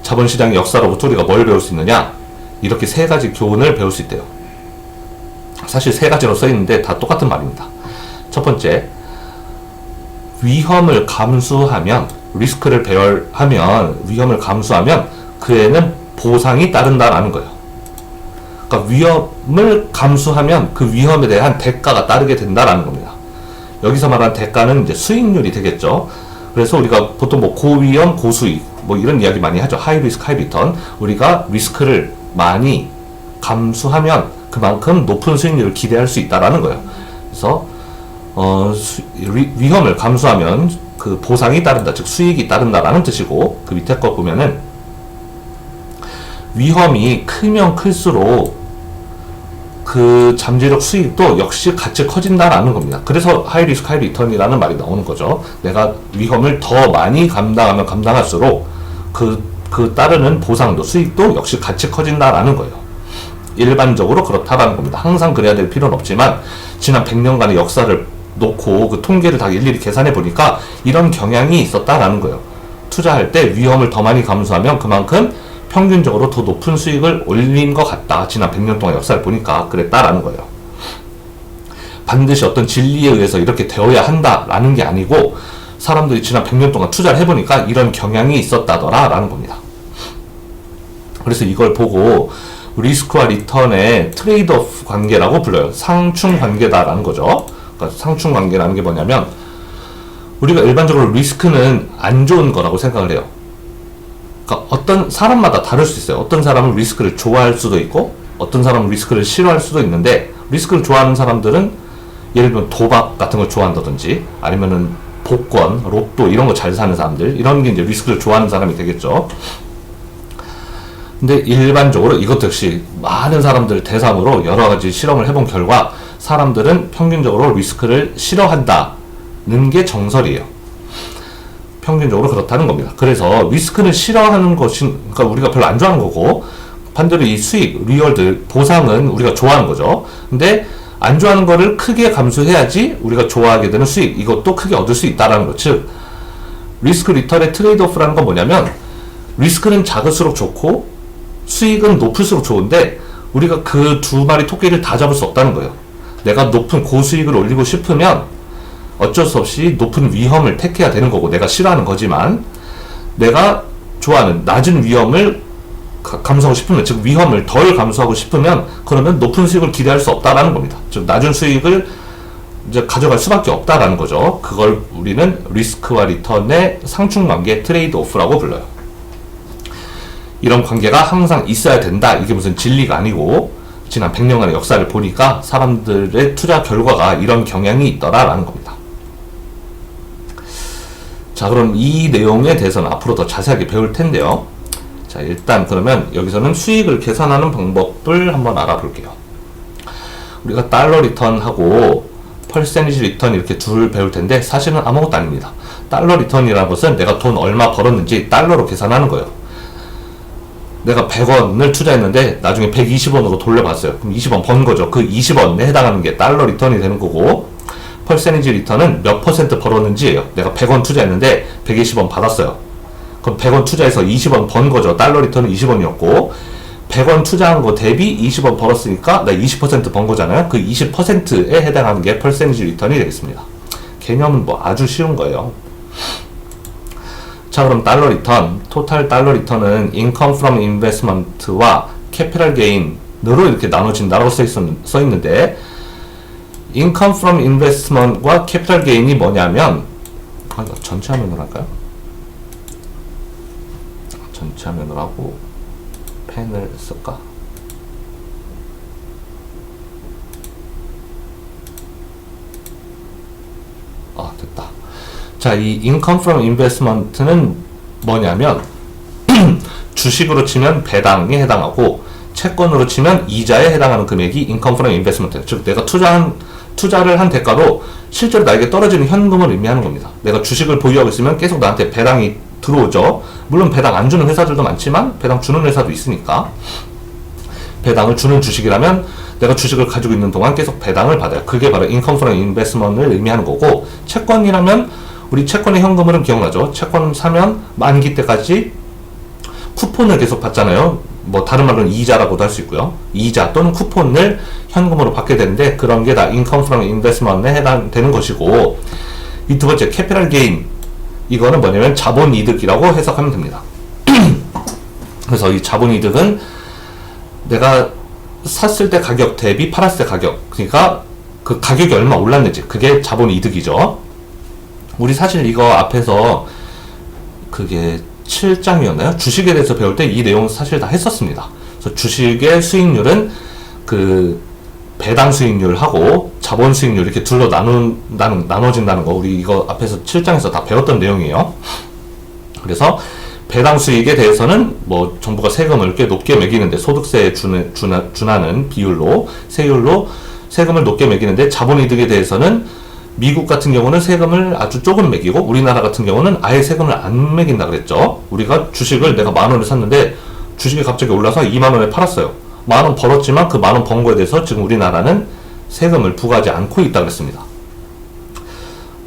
자본시장의 역사로부터 우리가 뭘 배울 수 있느냐? 이렇게 세 가지 교훈을 배울 수 있대요. 사실 세 가지로 써 있는데 다 똑같은 말입니다. 첫 번째, 위험을 감수하면, 리스크를 배열하면, 위험을 감수하면 그에는 보상이 따른다라는 거예요. 그러니까 위험을 감수하면 그 위험에 대한 대가가 따르게 된다라는 겁니다. 여기서 말하는 대가는 이제 수익률이 되겠죠. 그래서 우리가 보통 뭐 고위험, 고수익 뭐 이런 이야기 많이 하죠. 하이 리스크, 하이 리턴. 우리가 리스크를 많이 감수하면 그만큼 높은 수익률을 기대할 수 있다라는 거예요. 그래서 위험을 감수하면 그 보상이 따른다, 즉 수익이 따른다라는 뜻이고 그 밑에 거 보면은 위험이 크면 클수록 그 잠재적 수익도 역시 같이 커진다라는 겁니다. 그래서 하이 리스크 하이 리턴이라는 말이 나오는 거죠. 내가 위험을 더 많이 감당하면 감당할수록 그 따르는 보상도 수익도 역시 같이 커진다라는 거예요. 일반적으로 그렇다라는 겁니다. 항상 그래야 될 필요는 없지만 지난 100년간의 역사를 놓고 그 통계를 다 일일이 계산해 보니까 이런 경향이 있었다라는 거예요. 투자할 때 위험을 더 많이 감수하면 그만큼 평균적으로 더 높은 수익을 올린 것 같다. 지난 100년 동안 역사를 보니까 그랬다라는 거예요. 반드시 어떤 진리에 의해서 이렇게 되어야 한다라는 게 아니고 사람들이 지난 100년 동안 투자를 해보니까 이런 경향이 있었다더라라는 겁니다. 그래서 이걸 보고 리스크와 리턴의 트레이드오프 관계라고 불러요. 상충 관계다라는 거죠. 그러니까 상충 관계라는 게 뭐냐면 우리가 일반적으로 리스크는 안 좋은 거라고 생각을 해요. 그러니까 어떤 사람마다 다를 수 있어요. 어떤 사람은 리스크를 좋아할 수도 있고 어떤 사람은 리스크를 싫어할 수도 있는데 리스크를 좋아하는 사람들은 예를 들면 도박 같은 걸 좋아한다든지 아니면은 복권, 로또 이런 거 잘 사는 사람들 이런 게 이제 리스크를 좋아하는 사람이 되겠죠. 근데 일반적으로 이것도 역시 많은 사람들 대상으로 여러 가지 실험을 해본 결과 사람들은 평균적으로 리스크를 싫어한다는 게 정설이에요. 평균적으로 그렇다는 겁니다. 그래서 리스크를 싫어하는 것이 그러니까 우리가 별로 안 좋아하는 거고 반대로 이 수익, 리월드, 보상은 우리가 좋아하는 거죠. 근데 안 좋아하는 거를 크게 감수해야지 우리가 좋아하게 되는 수익 이것도 크게 얻을 수 있다라는 것. 즉 리스크 리턴의 트레이드오프라는 건 뭐냐면 리스크는 작을수록 좋고 수익은 높을수록 좋은데 우리가 그 두 마리 토끼를 다 잡을 수 없다는 거예요. 내가 높은 고수익을 올리고 싶으면 어쩔 수 없이 높은 위험을 택해야 되는 거고 내가 싫어하는 거지만 내가 좋아하는 낮은 위험을 감수하고 싶으면 즉 위험을 덜 감수하고 싶으면 그러면 높은 수익을 기대할 수 없다라는 겁니다. 즉 낮은 수익을 이제 가져갈 수밖에 없다라는 거죠. 그걸 우리는 리스크와 리턴의 상충관계 트레이드오프라고 불러요. 이런 관계가 항상 있어야 된다. 이게 무슨 진리가 아니고 지난 100년간의 역사를 보니까 사람들의 투자 결과가 이런 경향이 있더라라는 겁니다. 자, 그럼 이 내용에 대해서는 앞으로 더 자세하게 배울 텐데요. 자, 일단 그러면 여기서는 수익을 계산하는 방법을 한번 알아볼게요. 우리가 달러 리턴하고 퍼센티지 리턴 이렇게 둘 배울 텐데 사실은 아무것도 아닙니다. 달러 리턴이라는 것은 내가 돈 얼마 벌었는지 달러로 계산하는 거예요. 내가 100원을 투자했는데 나중에 120원으로 돌려봤어요. 그럼 20원 번 거죠. 그 20원에 해당하는 게 달러 리턴이 되는 거고 퍼센티지 리턴은 몇 퍼센트 벌었는지예요. 내가 100원 투자했는데 120원 받았어요. 그럼 100원 투자해서 20원 번 거죠. 달러 리턴은 20원이었고 100원 투자한 거 대비 20원 벌었으니까 나 20%번 거잖아요. 그 20%에 해당하는 게 퍼센티지 리턴이 되겠습니다. 개념은 뭐 아주 쉬운 거예요. 자, 그럼 달러 리턴, 토탈 달러 리턴은 income from investment와 capital gain으로 이렇게 나눠진다라고 써 있는데 income from investment과 capital gain이 뭐냐면 전체 화면으로 할까요? 전체 화면으로 하고 펜을 쓸까? 아, 됐다. 자, 이 income from investment는 뭐냐면 주식으로 치면 배당에 해당하고 채권으로 치면 이자에 해당하는 금액이 income from investment. 즉 내가 투자를 한 대가로 실제로 나에게 떨어지는 현금을 의미하는 겁니다. 내가 주식을 보유하고 있으면 계속 나한테 배당이 들어오죠. 물론 배당 안 주는 회사들도 많지만 배당 주는 회사도 있으니까 배당을 주는 주식이라면 내가 주식을 가지고 있는 동안 계속 배당을 받아요. 그게 바로 income from investment을 의미하는 거고 채권이라면 우리 채권의 현금으로는 기억나죠? 채권 사면 만기 때까지 쿠폰을 계속 받잖아요. 뭐 다른 말로는 이자라고도 할 수 있고요. 이자 또는 쿠폰을 현금으로 받게 되는데 그런 게 다 income from investment에 해당되는 것이고 이 두 번째 capital gain 이거는 뭐냐면 자본이득이라고 해석하면 됩니다. 그래서 이 자본이득은 내가 샀을 때 가격 대비 팔았을 때 가격 그러니까 그 가격이 얼마 올랐는지 그게 자본이득이죠. 우리 사실 이거 앞에서 그게 7장이었나요? 주식에 대해서 배울 때 이 내용 사실 다 했었습니다. 그래서 주식의 수익률은 그 배당 수익률하고 자본 수익률 이렇게 둘로 나눠진다는 거 우리 이거 앞에서 7장에서 다 배웠던 내용이에요. 그래서 배당 수익에 대해서는 뭐 정부가 세금을 꽤 높게 매기는데 소득세에 준하는 비율로 세율로 세금을 높게 매기는데 자본이득에 대해서는 미국 같은 경우는 세금을 아주 조금 매기고 우리나라 같은 경우는 아예 세금을 안 매긴다 그랬죠. 우리가 주식을 내가 10,000원에 샀는데 주식이 갑자기 올라서 20,000원에 팔았어요. 10,000원 벌었지만 그 10,000원 번 거에 대해서 지금 우리나라는 세금을 부과하지 않고 있다 그랬습니다.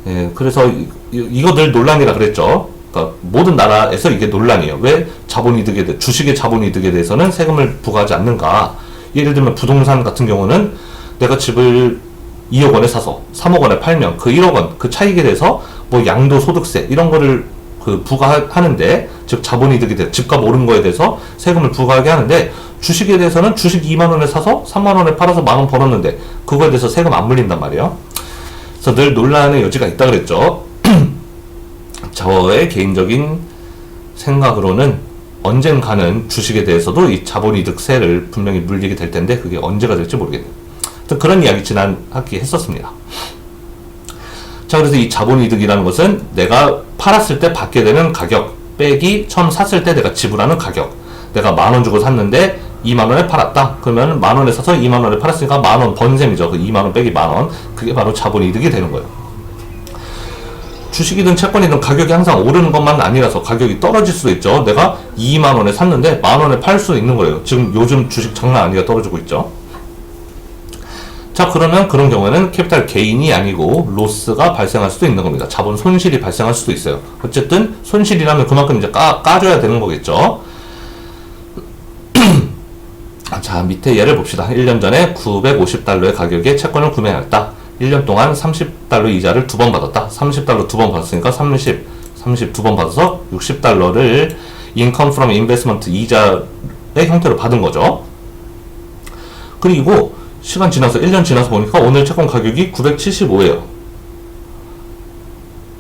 예, 그래서 이거 늘 논란이라 그랬죠. 그러니까 모든 나라에서 이게 논란이에요. 왜 자본이득에 주식의 자본이득에 대해서는 세금을 부과하지 않는가? 예를 들면 부동산 같은 경우는 내가 집을 2억 원에 사서 3억 원에 팔면 그 1억 원 그 차익에 대해서 뭐 양도소득세 이런 거를 그 부과하는데, 즉 자본이득에 대해 집값 오른 거에 대해서 세금을 부과하게 하는데, 주식에 대해서는 주식 2만 원에 사서 3만 원에 팔아서 10,000원 벌었는데 그거에 대해서 세금 안 물린단 말이에요. 그래서 늘 논란의 여지가 있다 그랬죠. 저의 개인적인 생각으로는 언젠가는 주식에 대해서도 이 자본이득세를 분명히 물리게 될 텐데 그게 언제가 될지 모르겠네요. 그런 이야기 지난 학기에 했었습니다. 자, 그래서 이 자본이득이라는 것은 내가 팔았을 때 받게 되는 가격 빼기 처음 샀을 때 내가 지불하는 가격. 내가 10,000원 주고 샀는데 2만 원에 팔았다. 그러면 10,000원에 사서 2만 원에 팔았으니까 10,000원 번 셈이죠. 그 2만 원 빼기 10,000원. 그게 바로 자본이득이 되는 거예요. 주식이든 채권이든 가격이 항상 오르는 것만 아니라서 가격이 떨어질 수도 있죠. 내가 2만 원에 샀는데 10,000원에 팔 수도 있는 거예요. 지금 요즘 주식 장난 아니게 떨어지고 있죠. 자, 그러면 그런 경우에는 캐피탈 게인이 아니고 로스가 발생할 수도 있는 겁니다. 자본 손실이 발생할 수도 있어요. 어쨌든 손실이라면 그만큼 이제 까줘야 되는 거겠죠. 자, 밑에 예를 봅시다. 1년 전에 950달러의 가격에 채권을 구매했다. 1년 동안 30달러 이자를 2번 받았다. 30달러 2번 받았으니까 30 2번 받아서 60달러를 income from investment 이자의 형태로 받은 거죠. 그리고 시간 지나서 1년 지나서 보니까 오늘 채권 가격이 975예요.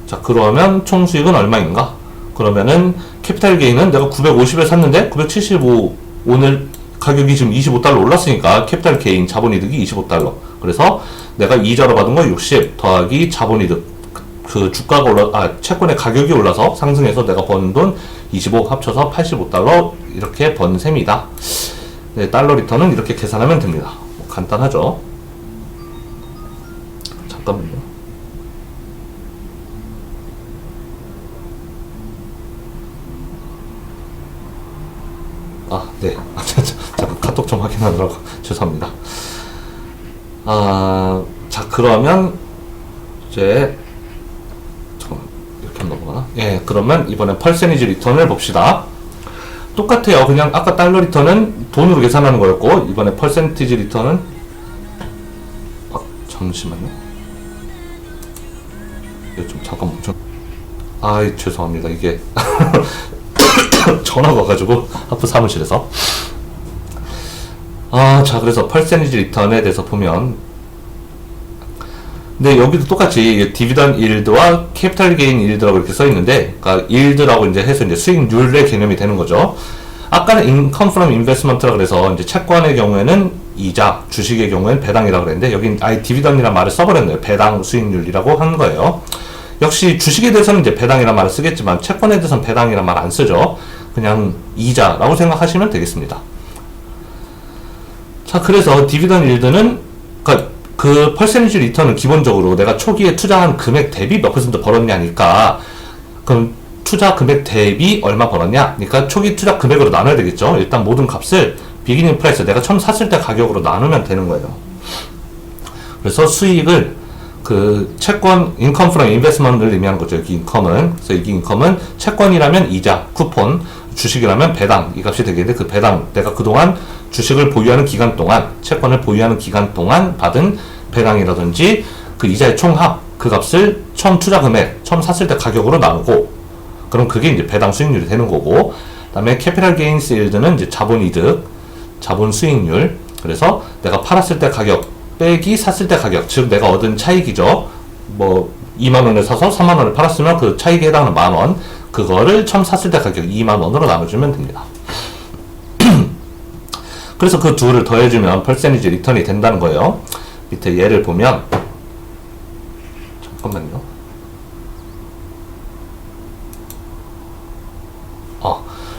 자, 그러면 총 수익은 얼마인가? 그러면은 캐피탈 게인은 내가 950에 샀는데 975 오늘 가격이 지금 25달러 올랐으니까 캐피탈 게인 자본이득이 25달러. 그래서 내가 이자로 받은 거 60 더하기 자본이득, 그 주가가 채권의 가격이 올라서 상승해서 내가 번 돈 25 합쳐서 85달러 이렇게 번 셈이다. 네, 달러 리턴은 이렇게 계산하면 됩니다. 뭐 간단하죠. 잠깐만요. 네. 잠깐 카톡 좀 확인하느라고 죄송합니다. 자, 그러면 이제 잠깐만 이렇게 넘어가나? 예, 그러면 이번에 퍼센티지 리턴을 봅시다. 똑같아요. 그냥 아까 달러 리턴은 돈으로 계산하는 거였고 이번에 퍼센티지 리턴은 잠시만요. 이거 좀 잠깐 멈춰. 죄송합니다. 이게 전화가 와가지고 하프 사무실에서. 자, 그래서 퍼센티지 리턴에 대해서 보면, 근데 여기도 똑같이 디비던 일드와 캐피탈 게인 일드라고 이렇게 써 있는데, 그러니까 일드라고 이제 해서 이제 수익률의 개념이 되는 거죠. 아까는 income from investment라 그래서 이제 채권의 경우에는 이자, 주식의 경우에는 배당이라고 그랬는데 여긴 아예 디비던이라는 말을 써버렸네요. 배당 수익률이라고 한 거예요. 역시 주식에 대해서는 이제 배당이라는 말을 쓰겠지만 채권에 대해서는 배당이라는 말 안 쓰죠. 그냥 이자라고 생각하시면 되겠습니다. 자, 그래서 디비던 일드는 그러니까 그 퍼센티지 리턴은 기본적으로 내가 초기에 투자한 금액 대비 몇 퍼센트 벌었냐니까, 그럼 투자 금액 대비 얼마 벌었냐? 그러니까 초기 투자 금액으로 나눠야 되겠죠. 일단 모든 값을 비기닝 프라이스, 내가 처음 샀을 때 가격으로 나누면 되는 거예요. 그래서 수익을 그 채권 인컴 프롬 인베스트먼트를 의미하는 거죠. 여기 인컴은. 그래서 이 인컴은 채권이라면 이자, 쿠폰, 주식이라면 배당, 이 값이 되겠는데 그 배당, 내가 그동안 주식을 보유하는 기간 동안, 채권을 보유하는 기간 동안 받은 배당이라든지 그 이자의 총합, 그 값을 처음 투자 금액, 처음 샀을 때 가격으로 나누고, 그럼 그게 이제 배당 수익률이 되는 거고, 그 다음에 캐피탈 게인스 일드는 이제 자본 이득, 자본 수익률. 그래서 내가 팔았을 때 가격 빼기 샀을 때 가격, 즉 내가 얻은 차익이죠. 뭐 2만원에 사서 3만원에 팔았으면 그 차익에 해당하는 만원, 그거를 처음 샀을 때 가격 2만원으로 나눠주면 됩니다. 그래서 그 둘을 더해주면 퍼센티지 리턴이 된다는 거예요. 밑에 예를 보면, 잠깐만요.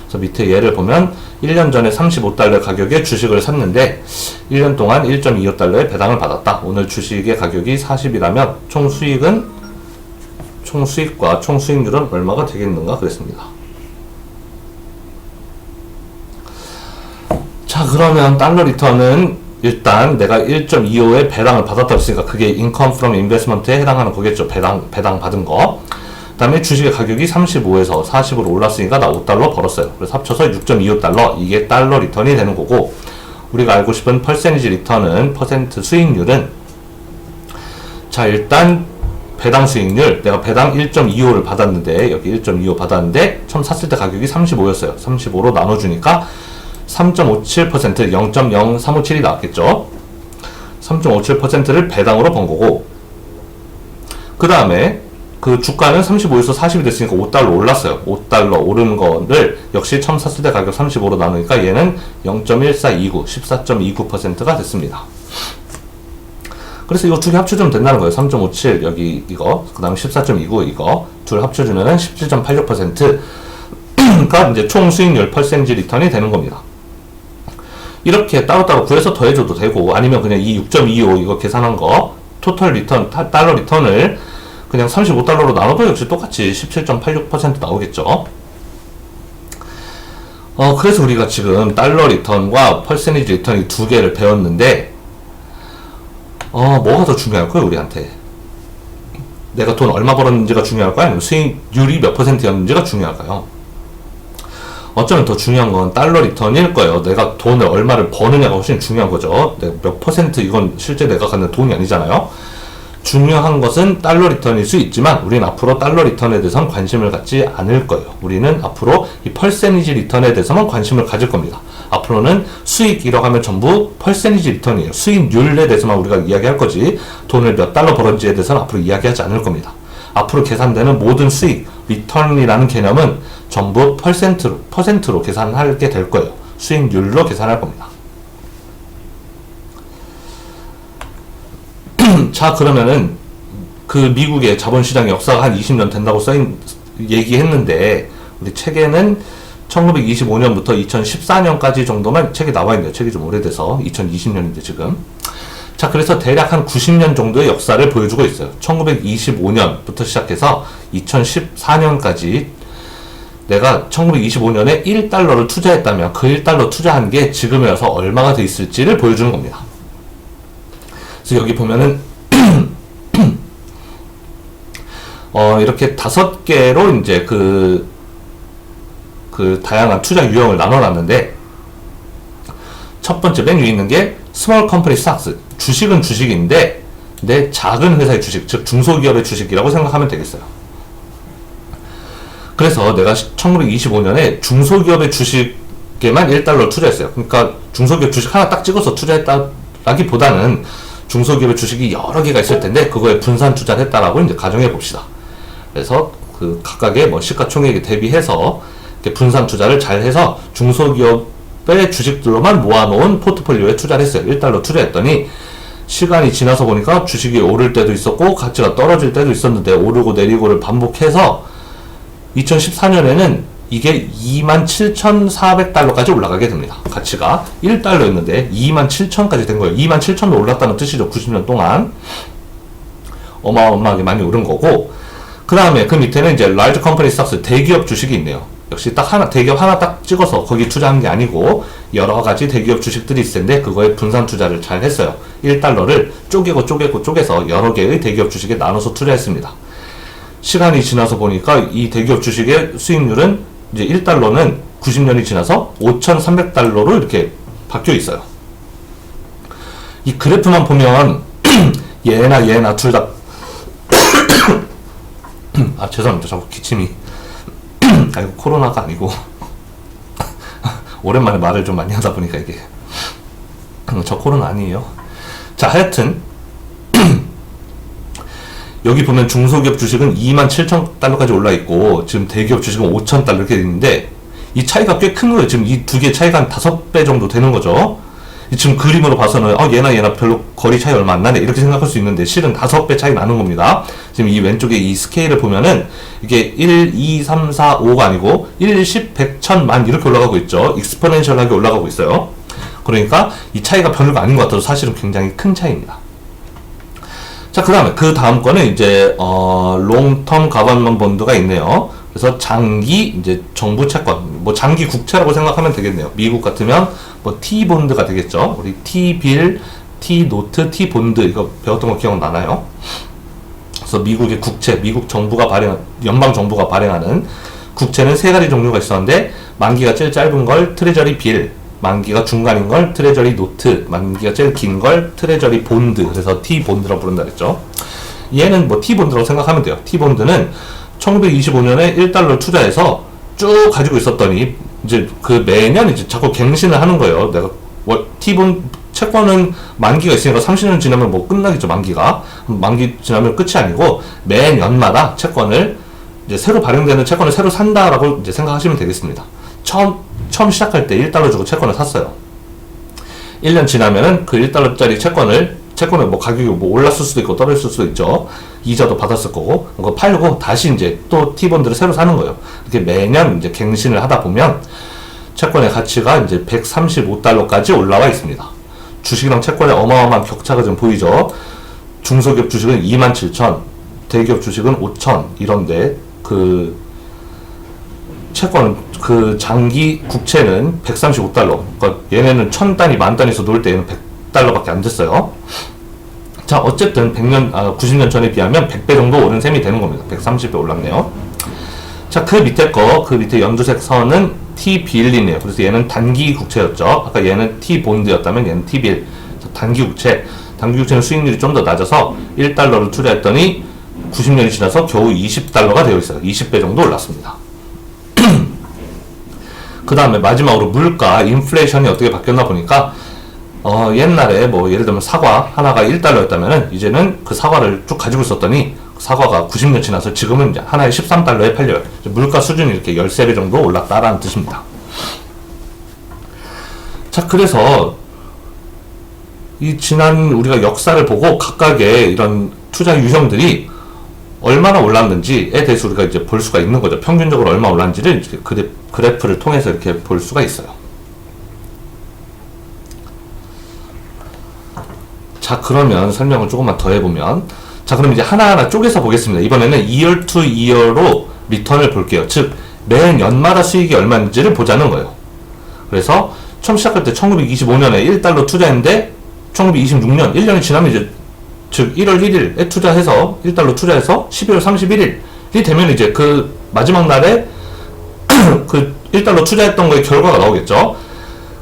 그래서 밑에 예를 보면 1년 전에 35달러 가격에 주식을 샀는데 1년 동안 1.25달러의 배당을 받았다. 오늘 주식의 가격이 40이라면 총 수익과 총 수익률은 얼마가 되겠는가 그랬습니다. 자, 그러면 달러 리턴은 일단 내가 1.25의 배당을 받았다고 했으니까 그게 income from investment에 해당하는 거겠죠. 배당 받은 거. 그 다음에 주식의 가격이 35에서 40으로 올랐으니까 나 5달러 벌었어요. 그래서 합쳐서 6.25달러, 이게 달러 리턴이 되는 거고, 우리가 알고 싶은 퍼센티지 리턴은, 퍼센트 수익률은, 자, 일단 배당 수익률, 내가 배당 1.25를 받았는데, 여기 1.25 받았는데 처음 샀을 때 가격이 35였어요. 35로 나눠주니까 3.57%, 0.0357이 나왔겠죠. 3.57%를 배당으로 번 거고, 그 다음에 그 주가는 35에서 40이 됐으니까 5달러 올랐어요. 5달러 오른 거를 역시 처음 샀을 때 가격 35로 나누니까 얘는 0.1429, 14.29%가 됐습니다. 그래서 이거 두 개 합쳐주면 된다는 거예요. 3.57 여기 이거, 그 다음에 14.29 이거 둘 합쳐주면은 17.86%가 이제 총 수익률 퍼센티지 리턴이 되는 겁니다. 이렇게 따로따로 구해서 더해줘도 되고, 아니면 그냥 이 6.25 이거 계산한 거 토탈 리턴, 달러 리턴을 그냥 35달러로 나눠도 역시 똑같이 17.86% 나오겠죠. 그래서 우리가 지금 달러 리턴과 퍼센티지 리턴이 두 개를 배웠는데, 뭐가 더 중요할까요, 우리한테? 내가 돈 얼마 벌었는지가 중요할까요? 아니면 수익률이 몇 퍼센트였는지가 중요할까요? 어쩌면 더 중요한 건 달러 리턴일 거예요. 내가 돈을 얼마를 버느냐가 훨씬 중요한 거죠. 몇 퍼센트, 이건 실제 내가 갖는 돈이 아니잖아요. 중요한 것은 달러 리턴일 수 있지만 우리는 앞으로 달러 리턴에 대해서는 관심을 갖지 않을 거예요. 우리는 앞으로 이 퍼센티지 리턴에 대해서만 관심을 가질 겁니다. 앞으로는 수익이라고 하면 전부 퍼센티지 리턴이에요. 수익률에 대해서만 우리가 이야기할 거지, 돈을 몇 달러 벌었지에 대해서는 앞으로 이야기하지 않을 겁니다. 앞으로 계산되는 모든 수익, 리턴이라는 개념은 전부 퍼센트로 계산하게 될 거예요. 수익률로 계산할 겁니다. 자, 그러면은 그 미국의 자본시장 역사가 한 20년 된다고 얘기했는데, 우리 책에는 1925년부터 2014년까지 정도만 책이 나와 있네요. 책이 좀 오래돼서 2020년인데 지금. 자, 그래서 대략 한 90년 정도의 역사를 보여주고 있어요. 1925년부터 시작해서 2014년까지 내가 1925년에 1달러를 투자했다면 그 1달러 투자한 게 지금에 와서 얼마가 돼 있을지를 보여주는 겁니다. 그래서 여기 보면은 이렇게 5개로 이제 그 다양한 투자 유형을 나눠놨는데, 첫 번째 맨 위에 있는 게 스몰 컴퍼니 스탁스, 주식은 주식인데 내 작은 회사의 주식, 즉 중소기업의 주식이라고 생각하면 되겠어요. 그래서 내가 1925년에 중소기업의 주식에만 1달러 투자했어요. 그러니까 중소기업 주식 하나 딱 찍어서 투자했다라기보다는 중소기업의 주식이 여러 개가 있을 텐데 그거에 분산 투자를 했다라고 이제 가정해 봅시다. 그래서 그 각각의 뭐 시가총액에 대비해서 이렇게 분산 투자를 잘 해서 중소기업의 주식들로만 모아놓은 포트폴리오에 투자를 했어요. 1달러 투자했더니 시간이 지나서 보니까 주식이 오를 때도 있었고 가치가 떨어질 때도 있었는데 오르고 내리고를 반복해서 2014년에는 이게 27,400달러까지 올라가게 됩니다. 가치가 1달러였는데 27,000까지 된 거예요. 27,000도 올랐다는 뜻이죠. 90년 동안. 어마어마하게 많이 오른 거고, 그 다음에 그 밑에는 이제 large company stocks, 대기업 주식이 있네요. 역시 딱 하나, 대기업 하나 딱 찍어서 거기 투자한 게 아니고 여러 가지 대기업 주식들이 있을 텐데 그거에 분산 투자를 잘 했어요. 1달러를 쪼개서 여러 개의 대기업 주식에 나눠서 투자했습니다. 시간이 지나서 보니까 이 대기업 주식의 수익률은 이제 1달러는 90년이 지나서 5,300달러로 이렇게 바뀌어 있어요. 이 그래프만 보면 얘나 둘 다 죄송합니다. 자꾸 기침이 아이고, 코로나가 아니고 오랜만에 말을 좀 많이 하다 보니까 이게 저 코로나 아니에요. 자, 하여튼 여기 보면 중소기업 주식은 27,000달러까지 올라 있고 지금 대기업 주식은 5,000달러 이렇게 있는데 이 차이가 꽤 큰 거예요. 지금 이 두 개 차이가 한 5배 정도 되는 거죠. 지금 그림으로 봐서는 얘나 별로 거리 차이 얼마 안 나네 이렇게 생각할 수 있는데 실은 5배 차이 나는 겁니다. 지금 이 왼쪽에 이 스케일을 보면은 이게 1, 2, 3, 4, 5가 아니고 1, 10, 100, 1000만 이렇게 올라가고 있죠. 익스포넨셜하게 올라가고 있어요. 그러니까 이 차이가 별로가 아닌 것 같아도 사실은 굉장히 큰 차이입니다. 자, 그 다음 거는 이제 롱텀 가버넌먼트 본드가 있네요. 그래서 장기 이제 정부 채권, 뭐 장기 국채라고 생각하면 되겠네요. 미국 같으면 뭐 T본드가 되겠죠. 우리 T빌, T노트, T본드 이거 배웠던 거 기억나나요? 그래서 미국의 국채, 미국 정부가 연방 정부가 발행하는 국채는 세 가지 종류가 있었는데, 만기가 제일 짧은 걸 트레저리 빌, 만기가 중간인 걸 트레저리 노트, 만기가 제일 긴 걸 트레저리 본드. 그래서 T본드라고 부른다 그랬죠. 얘는 뭐 T본드라고 생각하면 돼요. T본드는 1925년에 1달러 투자해서 쭉 가지고 있었더니 이제 그 매년 이제 자꾸 갱신을 하는 거예요. 내가 T본 채권은 만기가 있으니까 30년 지나면 뭐 끝나겠죠. 만기 지나면 끝이 아니고 매년마다 채권을 이제 새로 발행되는 채권을 새로 산다라고 이제 생각하시면 되겠습니다. 처음 시작할 때 1달러 주고 채권을 샀어요. 1년 지나면은 그 1달러짜리 채권의 뭐 가격이 뭐 올랐을 수도 있고 떨어졌을 수도 있죠. 이자도 받았을 거고, 그거 팔고 다시 이제 또 T본드를 새로 사는 거예요. 이렇게 매년 이제 갱신을 하다 보면 채권의 가치가 이제 135달러까지 올라와 있습니다. 주식이랑 채권의 어마어마한 격차가 좀 보이죠. 중소기업 주식은 27,000, 대기업 주식은 5,000 이런데 그 채권, 그 장기 국채는 135달러. 그러니까 얘네는 1000단위, 만단위에서 놀 때 얘는 100달러밖에 안 됐어요. 자, 어쨌든 90년 전에 비하면 100배 정도 오른 셈이 되는 겁니다. 130배 올랐네요. 자, 그 밑에 연두색 선은 T빌이네요. 그래서 얘는 단기 국채였죠. 아까 얘는 T본드였다면 얘는 T빌. 단기 국채는 수익률이 좀 더 낮아서 1달러를 투자했더니 90년이 지나서 겨우 20달러가 되어 있어요. 20배 정도 올랐습니다. 그 다음에 마지막으로 물가, 인플레이션이 어떻게 바뀌었나 보니까 옛날에 뭐 예를 들면 사과 하나가 1달러였다면은 이제는 그 사과를 쭉 가지고 있었더니 사과가 90년 지나서 지금은 이제 하나에 13달러에 팔려요. 물가 수준이 이렇게 13배 정도 올랐다라는 뜻입니다. 자, 그래서 이 지난 우리가 역사를 보고 각각의 이런 투자 유형들이 얼마나 올랐는지에 대해서 우리가 이제 볼 수가 있는 거죠. 평균적으로 얼마 올랐는지를 그래프를 통해서 이렇게 볼 수가 있어요. 자, 그러면 설명을 조금만 더 해보면, 자, 그럼 이제 하나하나 쪼개서 보겠습니다. 이번에는 year to year로 리턴을 볼게요. 즉, 매년마다 수익이 얼마인지를 보자는 거예요. 그래서 처음 시작할 때 1925년에 1달러 투자했는데 1926년 1년이 지나면 이제 즉 1월 1일에 투자해서 1달러 투자해서 12월 31일이 되면 이제 그 마지막 날에 그 1달러 투자했던 거의 결과가 나오겠죠.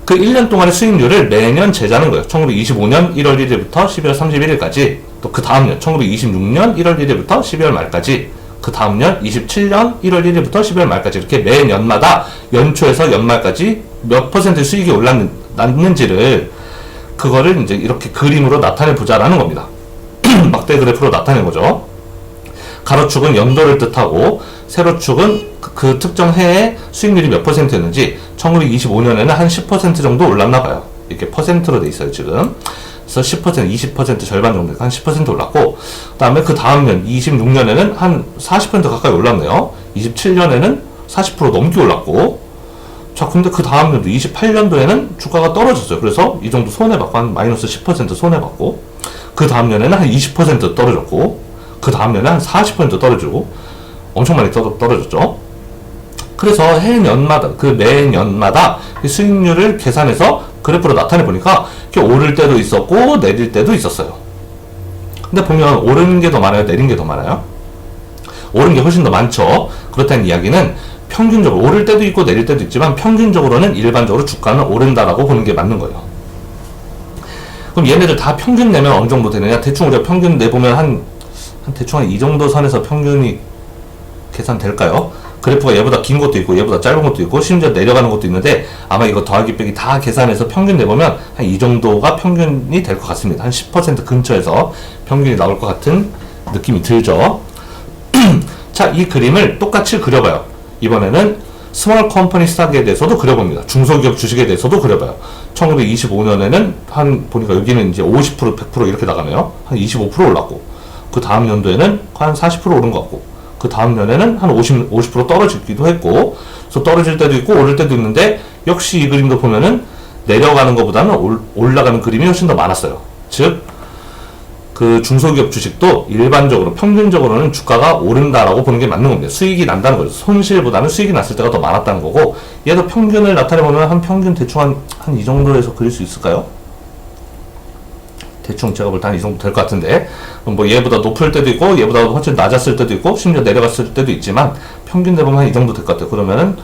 그 1년 동안의 수익률을 매년 재자는 거예요. 1925년 1월 1일부터 12월 31일까지, 또 그 다음 년 1926년 1월 1일부터 12월 말까지, 그 다음 년 27년 1월 1일부터 12월 말까지 이렇게 매년마다 연초에서 연말까지 몇 퍼센트 수익이 올랐는지를 그거를 이제 이렇게 그림으로 나타내 보자라는 겁니다. 막대 그래프로 나타낸 거죠. 가로축은 연도를 뜻하고 세로축은 그 특정 해에 수익률이 몇 퍼센트였는지 1925년에는 한 10% 정도 올랐나 봐요. 이렇게 퍼센트로 돼 있어요, 지금. 그래서 10%, 20% 절반 정도, 한 10% 올랐고, 그 다음에 그 다음 년, 26년에는 한 40% 가까이 올랐네요. 27년에는 40% 넘게 올랐고, 자, 근데 그 다음 년도, 28년도에는 주가가 떨어졌어요. 그래서 이 정도 손해받고, 한 마이너스 10% 손해받고, 그 다음 년에는 한 20% 떨어졌고, 그 다음 년에 한 40% 떨어지고, 엄청 많이 떨어졌죠. 그래서 매년마다 수익률을 계산해서 그래프로 나타내 보니까 오를 때도 있었고 내릴 때도 있었어요. 근데 보면 오르는 게 더 많아요, 내린 게 더 많아요? 오른 게 훨씬 더 많죠. 그렇다는 이야기는 평균적으로 오를 때도 있고 내릴 때도 있지만 평균적으로는 일반적으로 주가는 오른다라고 보는 게 맞는 거예요. 그럼 얘네들 다 평균 내면 어느 정도 되느냐? 대충 우리가 평균 내보면 대충 한 이 정도 선에서 평균이 계산될까요? 그래프가 얘보다 긴 것도 있고 얘보다 짧은 것도 있고 심지어 내려가는 것도 있는데 아마 이거 더하기 빼기 다 계산해서 평균 내보면 한 이 정도가 평균이 될 것 같습니다. 한 10% 근처에서 평균이 나올 것 같은 느낌이 들죠. 자, 이 그림을 똑같이 그려봐요. 이번에는 스몰 컴퍼니 스탁에 대해서도 그려봅니다. 중소기업 주식에 대해서도 그려봐요. 1925년에는 보니까 여기는 이제 50%, 100% 이렇게 나가네요. 한 25% 올랐고, 그 다음 연도에는 한 40% 오른 것 같고, 그 다음 년에는 한 50% 떨어지기도 했고, 그래서 떨어질 때도 있고 오를 때도 있는데, 역시 이 그림도 보면은 내려가는 것보다는 올라가는 그림이 훨씬 더 많았어요. 즉, 그 중소기업 주식도 일반적으로 평균적으로는 주가가 오른다라고 보는 게 맞는 겁니다. 수익이 난다는 거죠. 손실보다는 수익이 났을 때가 더 많았다는 거고, 얘도 평균을 나타내보면 한 평균 대충 한 이 정도에서 그릴 수 있을까요? 대충 제가 볼 때 한 이 정도 될 것 같은데, 뭐 얘보다 높을 때도 있고 얘보다 훨씬 낮았을 때도 있고 심지어 내려갔을 때도 있지만 평균 대보면 한 이 정도 될 것 같아요. 그러면은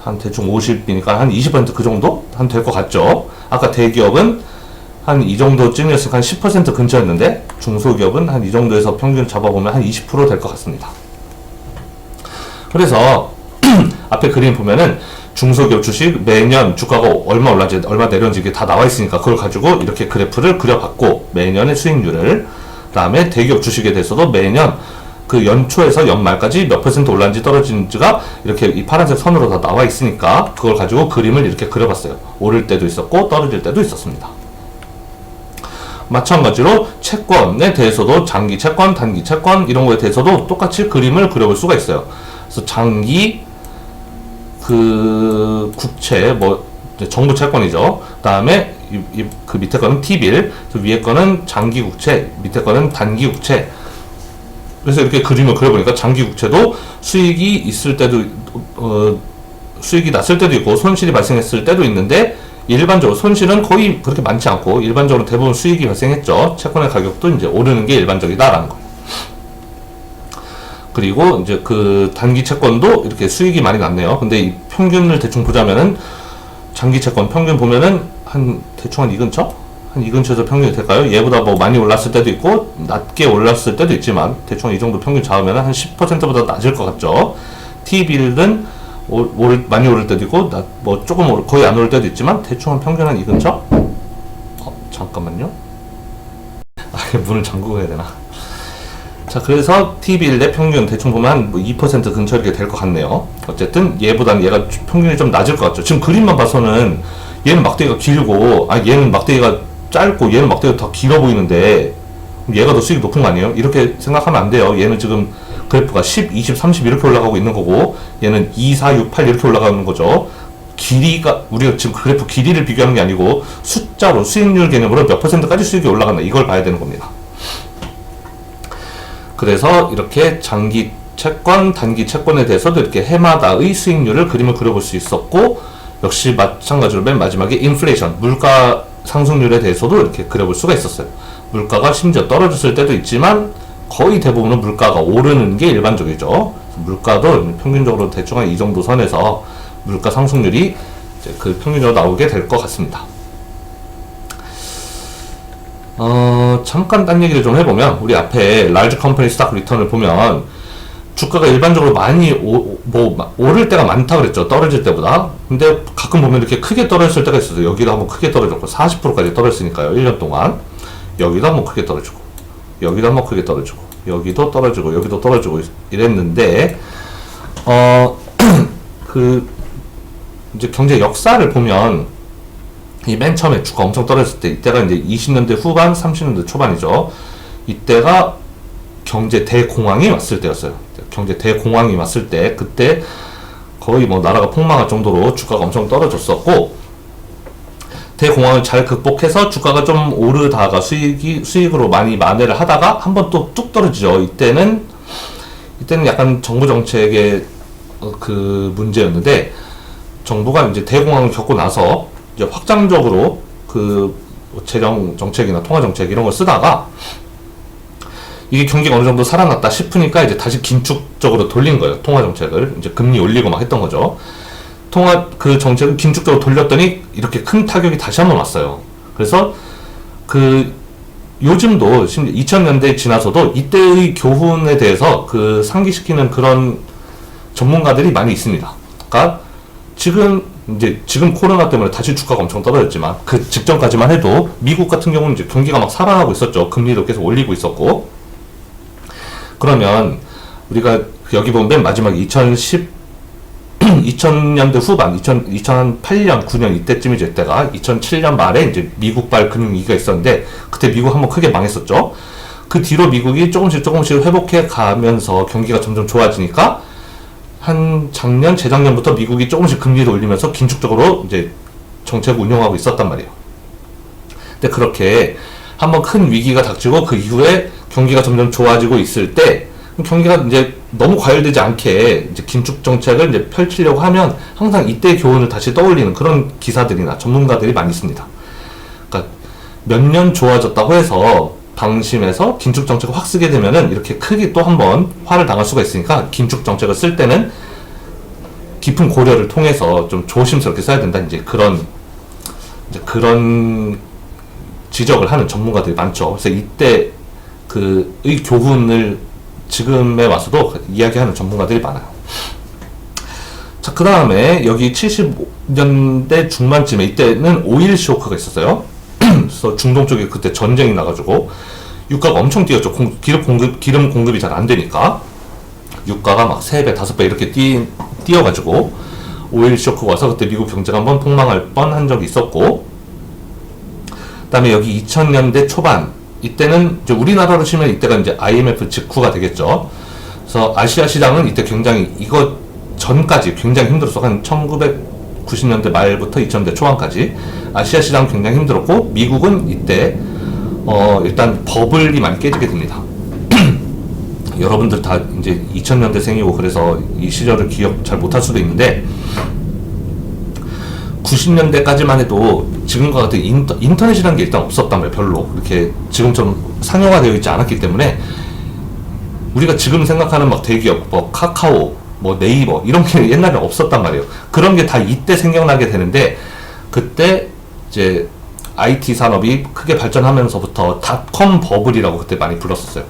한 대충 50이니까 한 20% 그 정도 한 될 것 같죠. 아까 대기업은 한 이 정도쯤이었으니까 한 10% 근처였는데, 중소기업은 한 이 정도에서 평균 잡아보면 한 20% 될 것 같습니다. 그래서 앞에 그림 보면은 중소기업 주식 매년 주가가 얼마 올랐는지 얼마 내렸는지 이게 다 나와 있으니까 그걸 가지고 이렇게 그래프를 그려봤고, 매년의 수익률을, 그 다음에 대기업 주식에 대해서도 매년 그 연초에서 연말까지 몇 % 올랐는지 떨어지는지가 이렇게 이 파란색 선으로 다 나와 있으니까 그걸 가지고 그림을 이렇게 그려봤어요. 오를 때도 있었고 떨어질 때도 있었습니다. 마찬가지로 채권에 대해서도 장기 채권, 단기 채권 이런 거에 대해서도 똑같이 그림을 그려볼 수가 있어요. 그래서 장기 그 국채, 뭐 정부 채권이죠. 그다음에 그 밑에 거는 T빌, 그 위에 거는 장기 국채, 밑에 거는 단기 국채. 그래서 이렇게 그림을 그려보니까 장기 국채도 수익이 있을 때도 수익이 났을 때도 있고 손실이 발생했을 때도 있는데, 일반적으로 손실은 거의 그렇게 많지 않고 일반적으로 대부분 수익이 발생했죠. 채권의 가격도 이제 오르는 게 일반적이다라는 거예요. 그리고 이제 그 단기 채권도 이렇게 수익이 많이 났네요. 근데 이 평균을 대충 보자면은 장기 채권 평균 보면은 한 대충 한 이 근처? 한 이 근처에서 평균이 될까요? 얘보다 뭐 많이 올랐을 때도 있고 낮게 올랐을 때도 있지만 대충 이 정도 평균 잡으면 한 10%보다 낮을 것 같죠. T빌은 많이 오를 때도 있고 뭐 조금 거의 안 오를 때도 있지만 대충 한 평균 한 이 근처? 잠깐만요. 문을 잠그고 해야 되나? 자, 그래서 T빌 내 평균 대충 보면 한 2% 근처 이렇게 될 것 같네요. 어쨌든 얘보다는 얘가 평균이 좀 낮을 것 같죠. 지금 그림만 봐서는 얘는 막대기가 길고, 얘는 막대기가 짧고 얘는 막대기가 더 길어 보이는데 얘가 더 수익이 높은 거 아니에요? 이렇게 생각하면 안 돼요. 얘는 지금 그래프가 10, 20, 30 이렇게 올라가고 있는 거고, 얘는 2, 4, 6, 8 이렇게 올라가는 거죠. 길이가, 우리가 지금 그래프 길이를 비교하는 게 아니고 숫자로 수익률 개념으로 몇 %까지 수익이 올라간다, 이걸 봐야 되는 겁니다. 그래서 이렇게 장기 채권, 단기 채권에 대해서도 이렇게 해마다의 수익률을 그림을 그려볼 수 있었고, 역시 마찬가지로 맨 마지막에 인플레이션, 물가 상승률에 대해서도 이렇게 그려볼 수가 있었어요. 물가가 심지어 떨어졌을 때도 있지만 거의 대부분은 물가가 오르는 게 일반적이죠. 물가도 평균적으로 대충 한 이 정도 선에서 물가 상승률이 이제 그 평균적으로 나오게 될 것 같습니다. 잠깐 딴 얘기를 좀 해보면, 우리 앞에 large company stock return을 보면 주가가 일반적으로 많이 오를 때가 많다 그랬죠. 떨어질 때보다. 근데 가끔 보면 이렇게 크게 떨어졌을 때가 있어요. 여기도 한번 크게 떨어졌고 40%까지 떨어졌으니까요. 1년 동안. 여기도 한번 크게 떨어지고, 여기도 한번 크게 떨어지고, 여기도 떨어지고, 여기도 떨어지고 이랬는데, 이제 경제 역사를 보면 이 맨 처음에 주가 엄청 떨어졌을 때, 이때가 이제 20년대 후반, 30년대 초반이죠. 이때가 경제 대공황이 왔을 때였어요. 경제 대공황이 왔을 때, 그때 거의 뭐 나라가 폭망할 정도로 주가가 엄청 떨어졌었고, 대공황을 잘 극복해서 주가가 좀 오르다가 수익으로 많이 만회를 하다가 한번 또 뚝 떨어지죠. 이때는 약간 정부 정책의 그 문제였는데, 정부가 이제 대공황을 겪고 나서 이제 확장적으로 그 재정 정책이나 통화 정책 이런 걸 쓰다가 이게 경기가 어느 정도 살아났다 싶으니까 이제 다시 긴축적으로 돌린 거예요. 통화 정책을 이제 금리 올리고 막 했던 거죠. 통화 그 정책을 긴축적으로 돌렸더니 이렇게 큰 타격이 다시 한번 왔어요. 그래서 그 요즘도 2000년대 지나서도 이때의 교훈에 대해서 그 상기시키는 그런 전문가들이 많이 있습니다. 그러니까 지금 코로나 때문에 다시 주가가 엄청 떨어졌지만 그 직전까지만 해도 미국 같은 경우는 이제 경기가 막 살아나고 있었죠. 금리도 계속 올리고 있었고. 그러면 우리가 여기 보면 맨 마지막 2000년대 후반, 2008년, 9년 이때쯤이죠. 이때가 2007년 말에 이제 미국발 금융위기가 있었는데 그때 미국 한번 크게 망했었죠. 그 뒤로 미국이 조금씩 회복해 가면서 경기가 점점 좋아지니까 한 작년, 재작년부터 미국이 조금씩 금리를 올리면서 긴축적으로 이제 정책을 운영하고 있었단 말이에요. 근데 그렇게 한번 큰 위기가 닥치고 그 이후에 경기가 점점 좋아지고 있을 때 경기가 이제 너무 과열되지 않게 이제 긴축 정책을 이제 펼치려고 하면 항상 이때의 교훈을 다시 떠올리는 그런 기사들이나 전문가들이 많이 있습니다. 그러니까 몇 년 좋아졌다고 해서 방심해서 긴축 정책을 확 쓰게 되면은 이렇게 크게 또 한번 화를 당할 수가 있으니까 긴축 정책을 쓸 때는 깊은 고려를 통해서 좀 조심스럽게 써야 된다. 이제 그런 지적을 하는 전문가들이 많죠. 그래서 이때 의 교훈을 지금에 와서도 이야기하는 전문가들이 많아요. 자, 그 다음에 여기 70년대 중반쯤에 이때는 오일 쇼크가 있었어요. 그래서 중동 쪽에 그때 전쟁이 나가지고 유가가 엄청 뛰었죠. 기름 공급이 잘 안 되니까 유가가 막 3배, 5배 이렇게 뛰어가지고 오일 쇼크가 와서 그때 미국 경제가 한번 폭망할 뻔한 적이 있었고, 그 다음에 여기 2000년대 초반 이때는 이제 우리나라로 치면 이때가 이제 IMF 직후가 되겠죠. 그래서 아시아 시장은 이때 굉장히 이거 전까지 굉장히 힘들었어. 한 1990년대 말부터 2000년대 초반까지 아시아 시장 굉장히 힘들었고, 미국은 이때 일단 버블이 많이 깨지게 됩니다. 여러분들 다 이제 2000년대생이고 그래서 이 시절을 기억 잘 못할 수도 있는데 90년대까지만 해도 지금과 같은 인터넷이라는 게 일단 없었단 말이에요. 별로 이렇게 지금처럼 상용화되어 있지 않았기 때문에 우리가 지금 생각하는 막 대기업, 뭐 카카오, 뭐 네이버 이런 게 옛날에 없었단 말이에요. 그런 게 다 이때 생겨나게 되는데 그때 이제 IT 산업이 크게 발전하면서부터 닷컴 버블이라고 그때 많이 불렀었어요.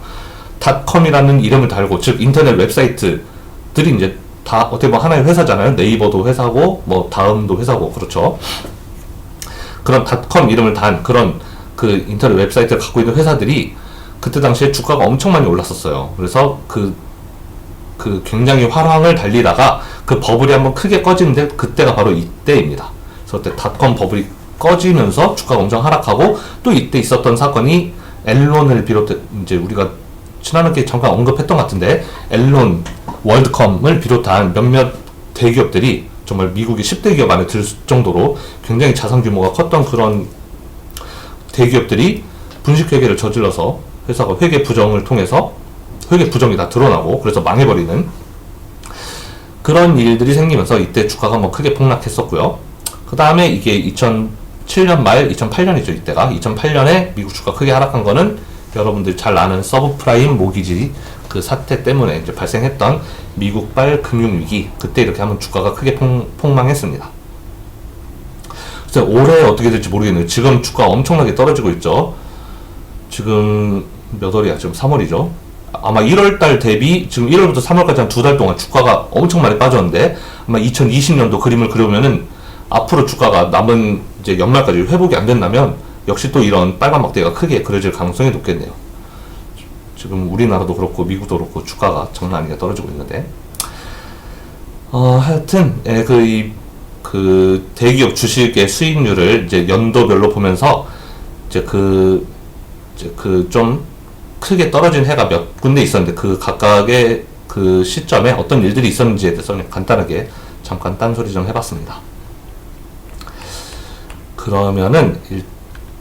닷컴이라는 이름을 달고, 즉 인터넷 웹사이트들이 이제 다 어떻게 보면 하나의 회사잖아요. 네이버도 회사고 뭐 다음도 회사고 그렇죠. 그런 닷컴 이름을 단 그런 그 인터넷 웹사이트를 갖고 있는 회사들이 그때 당시에 주가가 엄청 많이 올랐었어요. 그래서 그 굉장히 화랑을 달리다가 그 버블이 한번 크게 꺼지는데 그때가 바로 이때입니다. 그래서 그때 닷컴 버블이 꺼지면서 주가가 엄청 하락하고, 또 이때 있었던 사건이 엔론을 비롯해 이제 우리가 지난주에 잠깐 언급했던 것 같은데 엔론, 월드컴을 비롯한 몇몇 대기업들이 정말 미국의 10대 기업 안에 들 정도로 굉장히 자산 규모가 컸던 그런 대기업들이 분식회계를 저질러서 회사가 회계 부정을 통해서 회계 부정이 다 드러나고 그래서 망해버리는 그런 일들이 생기면서 이때 주가가 뭐 크게 폭락했었고요. 그 다음에 이게 2007년 말 2008년이죠. 이때가 2008년에 미국 주가 크게 하락한 거는 여러분들 잘 아는 서브프라임 모기지 그 사태 때문에 이제 발생했던 미국발 금융위기, 그때 이렇게 한번 주가가 크게 폭망했습니다. 그래서 올해 어떻게 될지 모르겠네요. 지금 주가 엄청나게 떨어지고 있죠. 지금 몇 월이야? 지금 3월이죠. 아마 1월달 대비 지금 1월부터 3월까지 한 2달 동안 주가가 엄청 많이 빠졌는데 아마 2020년도 그림을 그려보면은 앞으로 주가가 남은 이제 연말까지 회복이 안 된다면 역시 또 이런 빨간 막대기가 크게 그려질 가능성이 높겠네요. 지금 우리나라도 그렇고 미국도 그렇고 주가가 장난 아니게 떨어지고 있는데 하여튼 그 대기업 주식의 수익률을 이제 연도별로 보면서 이제 좀 크게 떨어진 해가 몇 군데 있었는데 그 각각의 그 시점에 어떤 일들이 있었는지에 대해서 간단하게 잠깐 딴소리 좀 해봤습니다. 그러면은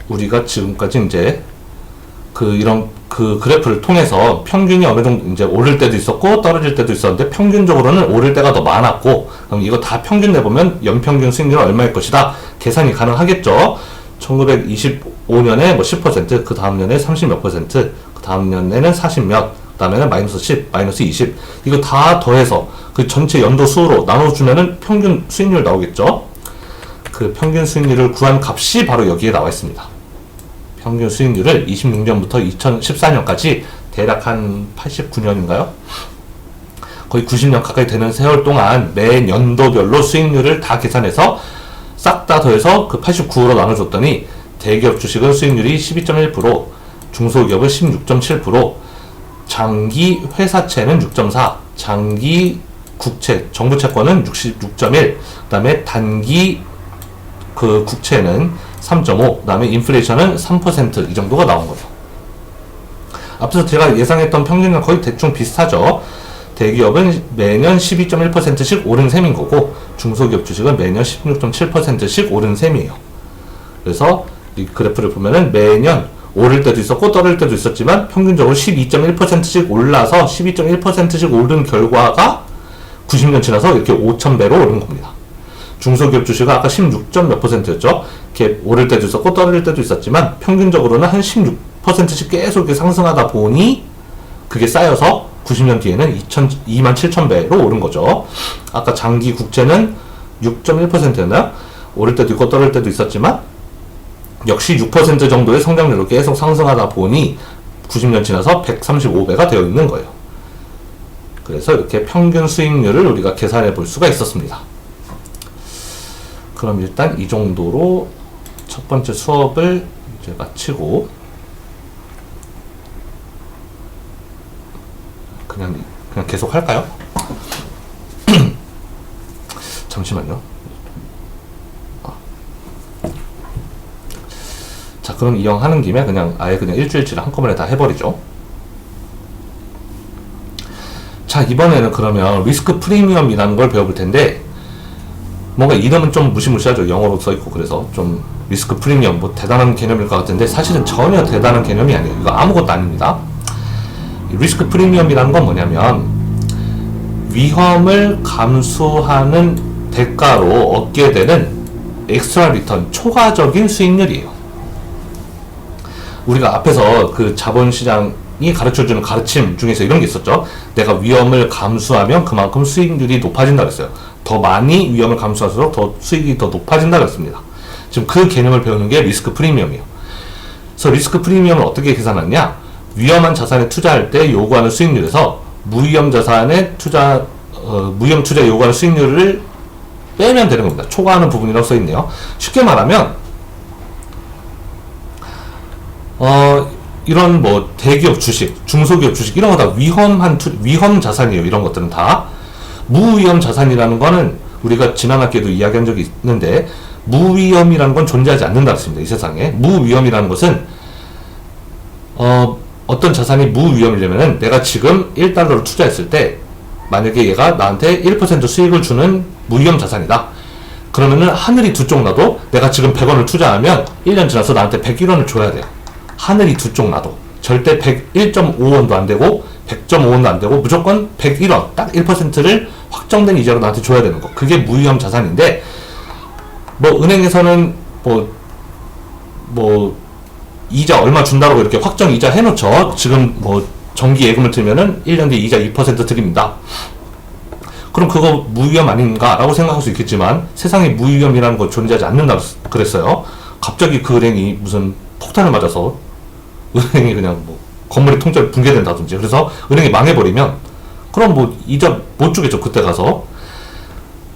우리가 지금까지 이제 이런 그래프를 통해서 평균이 어느 정도 이제 오를 때도 있었고 떨어질 때도 있었는데 평균적으로는 오를 때가 더 많았고, 그럼 이거 다 평균 내보면 연평균 수익률은 얼마일 것이다 계산이 가능하겠죠. 1925년에 뭐 10%, 그 다음 년에 30몇 %, 그 다음 년에는 40몇, 그 다음에는 마이너스 10, 마이너스 20, 이거 다 더해서 그 전체 연도 수로 나눠주면은 평균 수익률 나오겠죠. 그 평균 수익률을 구한 값이 바로 여기에 나와 있습니다. 평균 수익률을 26년부터 2014년까지 대략 한 89년인가요? 거의 90년 가까이 되는 세월 동안 매 연도별로 수익률을 다 계산해서 싹 다 더해서 그 89로 나눠줬더니 대기업 주식은 수익률이 12.1%, 중소기업은 16.7%, 장기 회사채는 6.4, 장기 국채, 정부 채권은 66.1, 그 다음에 단기 그 국채는 3.5, 그 다음에 인플레이션은 3% 이 정도가 나온 거죠. 앞서 제가 예상했던 평균과 거의 대충 비슷하죠. 대기업은 매년 12.1%씩 오른 셈인 거고 중소기업 주식은 매년 16.7%씩 오른 셈이에요. 그래서 이 그래프를 보면은 매년 오를 때도 있었고 떨어질 때도 있었지만 평균적으로 12.1%씩 올라서 12.1%씩 오른 결과가 90년 지나서 이렇게 5,000배로 오른 겁니다. 중소기업 주식은 아까 16점 몇 %였죠. 이렇게 오를 때도 있었고 떨어질 때도 있었지만 평균적으로는 한 16%씩 계속 이렇게 상승하다 보니 그게 쌓여서 90년 뒤에는 27,000배로 오른 거죠. 아까 장기 국채는 6.1%였나요? 오를 때도 있고 떨어질 때도 있었지만 역시 6% 정도의 성장률로 계속 상승하다 보니 90년 지나서 135배가 되어 있는 거예요. 그래서 이렇게 평균 수익률을 우리가 계산해 볼 수가 있었습니다. 그럼 일단 이 정도로 첫 번째 수업을 이제 마치고 그냥 계속 할까요? 잠시만요. 자, 그럼 이왕 하는 김에 아예 일주일치를 한꺼번에 다 해버리죠. 자, 이번에는 그러면 리스크 프리미엄이라는 걸 배워볼 텐데, 뭔가 이름은 좀 무시무시하죠. 영어로 써있고, 그래서 좀 리스크 프리미엄, 뭐 대단한 개념일 것 같은데, 사실은 전혀 대단한 개념이 아니에요. 이거 아무것도 아닙니다. 리스크 프리미엄이라는 건 뭐냐면, 위험을 감수하는 대가로 얻게 되는 엑스트라 리턴, 초과적인 수익률이에요. 우리가 앞에서 그 자본시장이 가르쳐주는 가르침 중에서 이런 게 있었죠. 내가 위험을 감수하면 그만큼 수익률이 높아진다고 했어요. 더 많이 위험을 감수할수록 더 수익이 더 높아진다고 했습니다. 지금 그 개념을 배우는 게 리스크 프리미엄이에요. 그래서 리스크 프리미엄을 어떻게 계산하느냐? 위험한 자산에 투자할 때 요구하는 수익률에서 무위험 자산에 무위험 투자에 요구하는 수익률을 빼면 되는 겁니다. 초과하는 부분이라고 써있네요. 쉽게 말하면 이런 뭐 대기업 주식, 중소기업 주식 이런 거 다 위험 자산이에요. 이런 것들은 다 무위험 자산이라는 거는 우리가 지난 학기에도 이야기한 적이 있는데 무위험이라는 건 존재하지 않는다고 했습니다. 이 세상에 무위험이라는 것은 어떤 자산이 무위험이려면은 내가 지금 1달러를 투자했을 때 만약에 얘가 나한테 1% 수익을 주는 무위험 자산이다. 그러면은 하늘이 두 쪽 나도 내가 지금 100원을 투자하면 1년 지나서 나한테 101원을 줘야 돼요. 하늘이 두 쪽 나도 절대 101.5원도 안 되고 100.5원도 안 되고 무조건 101원 딱 1%를 확정된 이자로 나한테 줘야 되는 거. 그게 무위험 자산인데 뭐 은행에서는 뭐 이자 얼마 준다고 이렇게 확정 이자 해놓죠. 지금 뭐 정기 예금을 들면은 1년 뒤에 이자 2% 드립니다. 그럼 그거 무위험 아닌가 라고 생각할 수 있겠지만 세상에 무위험이라는 거 존재하지 않는다고 그랬어요. 갑자기 그 은행이 무슨 폭탄을 맞아서 은행이 그냥 뭐 건물이 통째로 붕괴된다든지 그래서 은행이 망해버리면 그럼 뭐 이자 못 주겠죠. 그때 가서.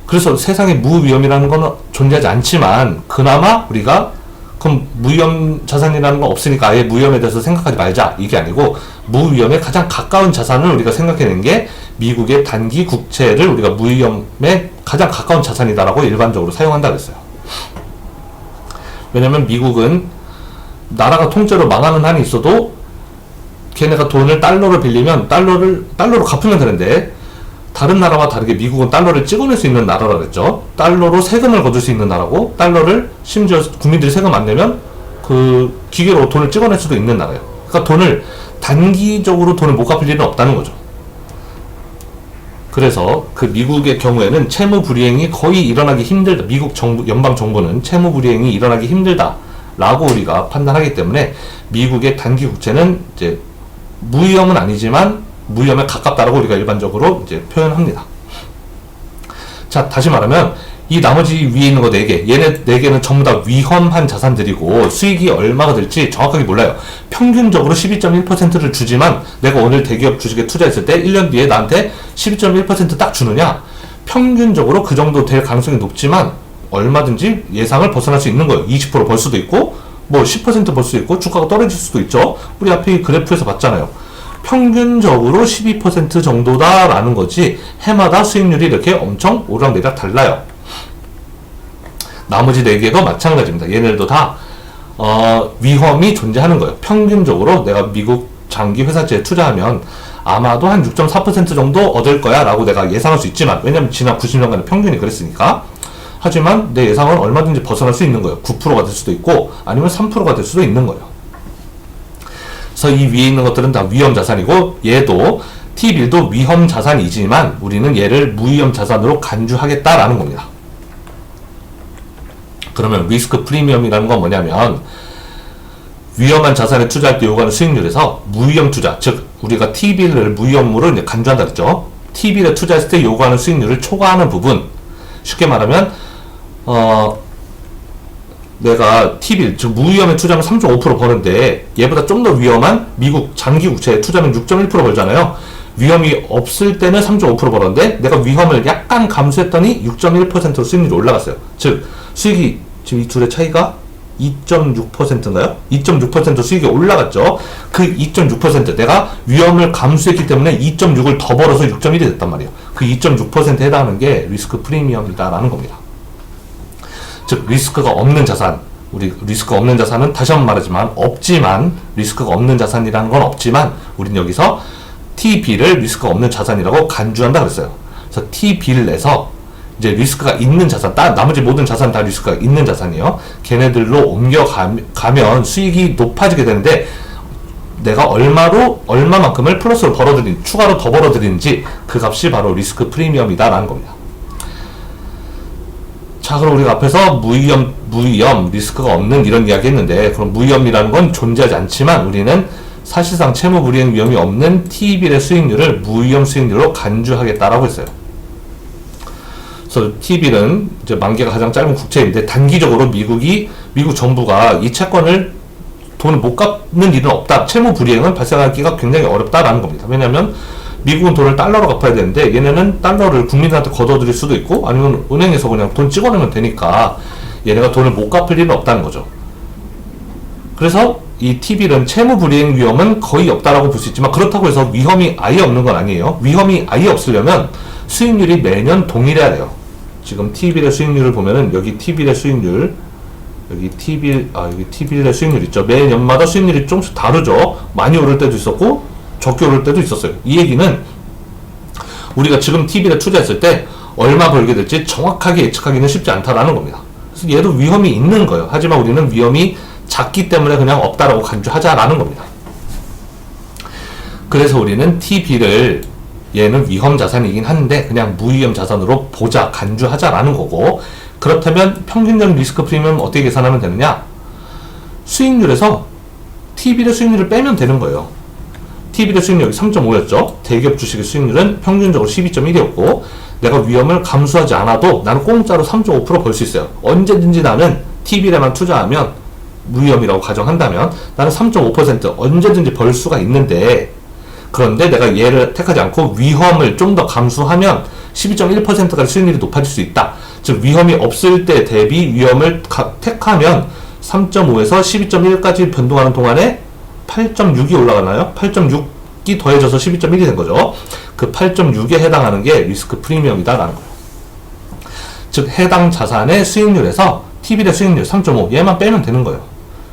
그래서 세상에 무위험이라는 건 존재하지 않지만 그나마 우리가 그럼 무위험 자산이라는 건 없으니까 아예 무위험에 대해서 생각하지 말자 이게 아니고 무위험에 가장 가까운 자산을 우리가 생각해낸 게 미국의 단기 국채를 우리가 무위험에 가장 가까운 자산이다라고 일반적으로 사용한다고 했어요. 왜냐면 미국은 나라가 통째로 망하는 한이 있어도 걔네가 돈을 달러를 빌리면 달러로 갚으면 되는데 다른 나라와 다르게 미국은 달러를 찍어낼 수 있는 나라라 그랬죠. 달러로 세금을 거둘 수 있는 나라고 달러를 심지어 국민들이 세금 안 내면 그 기계로 돈을 찍어낼 수도 있는 나라예요. 그러니까 돈을 단기적으로 돈을 못 갚을 일은 없다는 거죠. 그래서 그 미국의 경우에는 채무 불이행이 거의 일어나기 힘들다. 미국 정부, 연방 정부는 채무 불이행이 일어나기 힘들다라고 우리가 판단하기 때문에 미국의 단기 국채는 이제 무위험은 아니지만 무위험에 가깝다라고 우리가 일반적으로 이제 표현합니다. 자, 다시 말하면 이 나머지 위에 있는 거 4개, 얘네 4개는 전부 다 위험한 자산들이고 수익이 얼마가 될지 정확하게 몰라요. 평균적으로 12.1%를 주지만 내가 오늘 대기업 주식에 투자했을 때 1년 뒤에 나한테 12.1% 딱 주느냐? 평균적으로 그 정도 될 가능성이 높지만 얼마든지 예상을 벗어날 수 있는 거예요. 20% 벌 수도 있고 뭐 10% 벌 수도 있고 주가가 떨어질 수도 있죠. 우리 앞에 그래프에서 봤잖아요. 평균적으로 12% 정도다라는 거지 해마다 수익률이 이렇게 엄청 오르락내리락 달라요. 나머지 4개도 마찬가지입니다. 얘네들도 다 위험이 존재하는 거예요. 평균적으로 내가 미국 장기 회사채에 투자하면 아마도 한 6.4% 정도 얻을 거야 라고 내가 예상할 수 있지만 왜냐면 지난 90년간의 평균이 그랬으니까 하지만 내 예상은 얼마든지 벗어날 수 있는 거예요. 9%가 될 수도 있고 아니면 3%가 될 수도 있는 거예요. 그래서 이 위에 있는 것들은 다 위험 자산이고 얘도 T빌도 위험 자산이지만 우리는 얘를 무위험 자산으로 간주하겠다라는 겁니다. 그러면 리스크 프리미엄이라는 건 뭐냐면 위험한 자산에 투자할 때 요구하는 수익률에서 무위험 투자, 즉 우리가 T빌을 무위험으로 이제 간주한다 그랬죠. T빌에 투자했을 때 요구하는 수익률을 초과하는 부분, 쉽게 말하면 내가 T빌, 즉 무위험에 투자하면 3.5% 버는데 얘보다 좀 더 위험한 미국 장기 국채에 투자하면 6.1% 벌잖아요. 위험이 없을 때는 3.5% 벌었는데 내가 위험을 약간 감수했더니 6.1%로 수익률이 올라갔어요. 즉 수익이 지금 이 둘의 차이가 2.6%인가요? 2.6% 수익이 올라갔죠. 그 2.6% 내가 위험을 감수했기 때문에 2.6을 더 벌어서 6.1이 됐단 말이에요. 그 2.6%에 해당하는 게 리스크 프리미엄이다라는 겁니다. 즉 리스크가 없는 자산, 우리 리스크가 없는 자산은 다시 한번 말하지만 없지만, 리스크가 없는 자산이라는 건 없지만 우리는 여기서 T빌을 리스크가 없는 자산이라고 간주한다 그랬어요. 그래서 T빌 내서 이제 리스크가 있는 자산, 나머지 모든 자산 다 리스크가 있는 자산이에요. 걔네들로 옮겨가면 수익이 높아지게 되는데 내가 얼마만큼을 플러스로 추가로 더 벌어들이는지 그 값이 바로 리스크 프리미엄이다라는 겁니다. 자, 그럼 우리가 앞에서 무위험, 리스크가 없는 이런 이야기 했는데, 그럼 무위험이라는 건 존재하지 않지만 우리는 사실상 채무 불이행 위험이 없는 T빌의 수익률을 무위험 수익률로 간주하겠다라고 했어요. 그래서 T빌은 이제 만기가 가장 짧은 국채인데 단기적으로 미국 정부가 이 채권을 돈을 못 갚는 일은 없다. 채무 불이행은 발생하기가 굉장히 어렵다라는 겁니다. 왜냐하면 미국은 돈을 달러로 갚아야 되는데 얘네는 달러를 국민들한테 걷어들일 수도 있고 아니면 은행에서 그냥 돈 찍어내면 되니까 얘네가 돈을 못 갚을 일은 없다는 거죠. 그래서 이 T빌은 채무 불이행 위험은 거의 없다라고 볼 수 있지만 그렇다고 해서 위험이 아예 없는 건 아니에요. 위험이 아예 없으려면 수익률이 매년 동일해야 돼요. 지금 T빌의 수익률을 보면은 여기 T빌의 수익률, 여기 T빌의 수익률 있죠. 매년마다 수익률이 조금씩 다르죠. 많이 오를 때도 있었고 적게 오를 때도 있었어요. 이 얘기는 우리가 지금 T빌에 투자했을 때 얼마 벌게 될지 정확하게 예측하기는 쉽지 않다라는 겁니다. 그래서 얘도 위험이 있는 거예요. 하지만 우리는 위험이 작기 때문에 그냥 없다라고 간주하자라는 겁니다. 그래서 우리는 T빌을 얘는 위험 자산이긴 한데 그냥 무위험 자산으로 보자, 간주하자라는 거고, 그렇다면 평균적인 리스크 프리미엄 어떻게 계산하면 되느냐? 수익률에서 T빌의 수익률을 빼면 되는 거예요. T빌의 수익률이 3.5였죠. 대기업 주식의 수익률은 평균적으로 12.1이었고 내가 위험을 감수하지 않아도 나는 공짜로 3.5% 벌 수 있어요. 언제든지 나는 T빌에만 투자하면 무위험이라고 가정한다면 나는 3.5% 언제든지 벌 수가 있는데, 그런데 내가 얘를 택하지 않고 위험을 좀 더 감수하면 12.1%까지 수익률이 높아질 수 있다. 즉 위험이 없을 때 대비 위험을 택하면 3.5에서 12.1까지 변동하는 동안에 8.6이 올라가나요? 8.6이 더해져서 12.1이 된 거죠. 그 8.6에 해당하는 게 리스크 프리미엄이다라는 거예요. 즉 해당 자산의 수익률에서 T빌의 수익률 3.5 얘만 빼면 되는 거예요.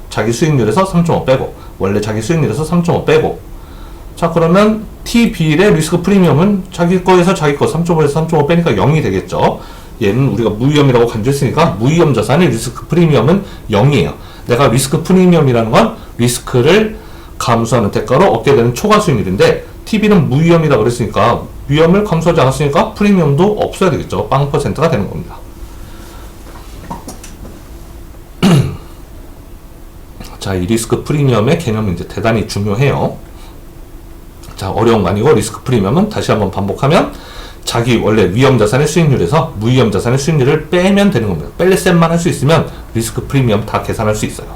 자기 수익률에서 3.5 빼고, 원래 자기 수익률에서 3.5 빼고, 자 그러면 T빌의 리스크 프리미엄은 자기 거에서 자기 거 3.5에서 3.5 빼니까 0이 되겠죠. 얘는 우리가 무위험이라고 간주했으니까 무위험 자산의 리스크 프리미엄은 0이에요. 내가 리스크 프리미엄이라는 건 리스크를 감수하는 대가로 얻게 되는 초과 수익률인데 T빌은 무위험이라고 그랬으니까 위험을 감수하지 않았으니까 프리미엄도 없어야 되겠죠. 0%가 되는 겁니다. 자, 이 리스크 프리미엄의 개념이 이제 대단히 중요해요. 자, 어려운 거 아니고 리스크 프리미엄은 다시 한번 반복하면 자기 원래 위험 자산의 수익률에서 무위험 자산의 수익률을 빼면 되는 겁니다. 뺄셈만 할 수 있으면 리스크 프리미엄 다 계산할 수 있어요.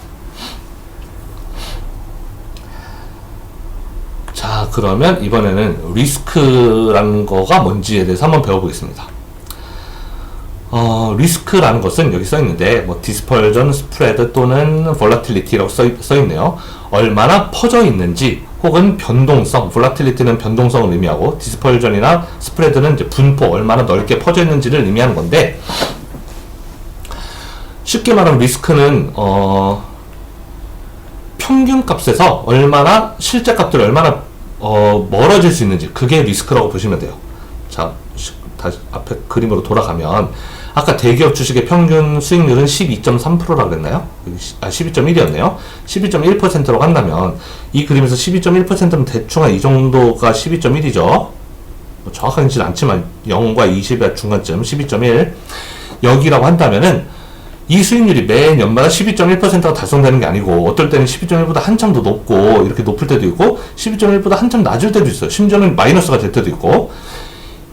자, 그러면 이번에는 리스크라는 거가 뭔지에 대해서 한번 배워보겠습니다. 리스크라는 것은 여기 써있는데 뭐 디스퍼전, 스프레드 또는 볼라틸리티라고 써있네요. 얼마나 퍼져 있는지 혹은 변동성, 볼라틸리티는 변동성을 의미하고 디스퍼전이나 스프레드는 이제 분포, 얼마나 넓게 퍼져 있는지를 의미하는 건데, 쉽게 말하면 리스크는 평균값에서 얼마나 실제 값들 얼마나 멀어질 수 있는지, 그게 리스크라고 보시면 돼요. 자, 다시 앞에 그림으로 돌아가면 아까 대기업 주식의 평균 수익률은 12.3%라고 했나요? 12.1이었네요. 12.1%라고 한다면 이 그림에서 12.1%는 대충 한 이 정도가 12.1이죠. 정확하지는 않지만 0과 20의 중간쯤 12.1 여기라고 한다면은 이 수익률이 매 연마다 12.1%가 달성되는 게 아니고 어떨 때는 12.1보다 한참 더 높고 이렇게 높을 때도 있고 12.1보다 한참 낮을 때도 있어요. 심지어는 마이너스가 될 때도 있고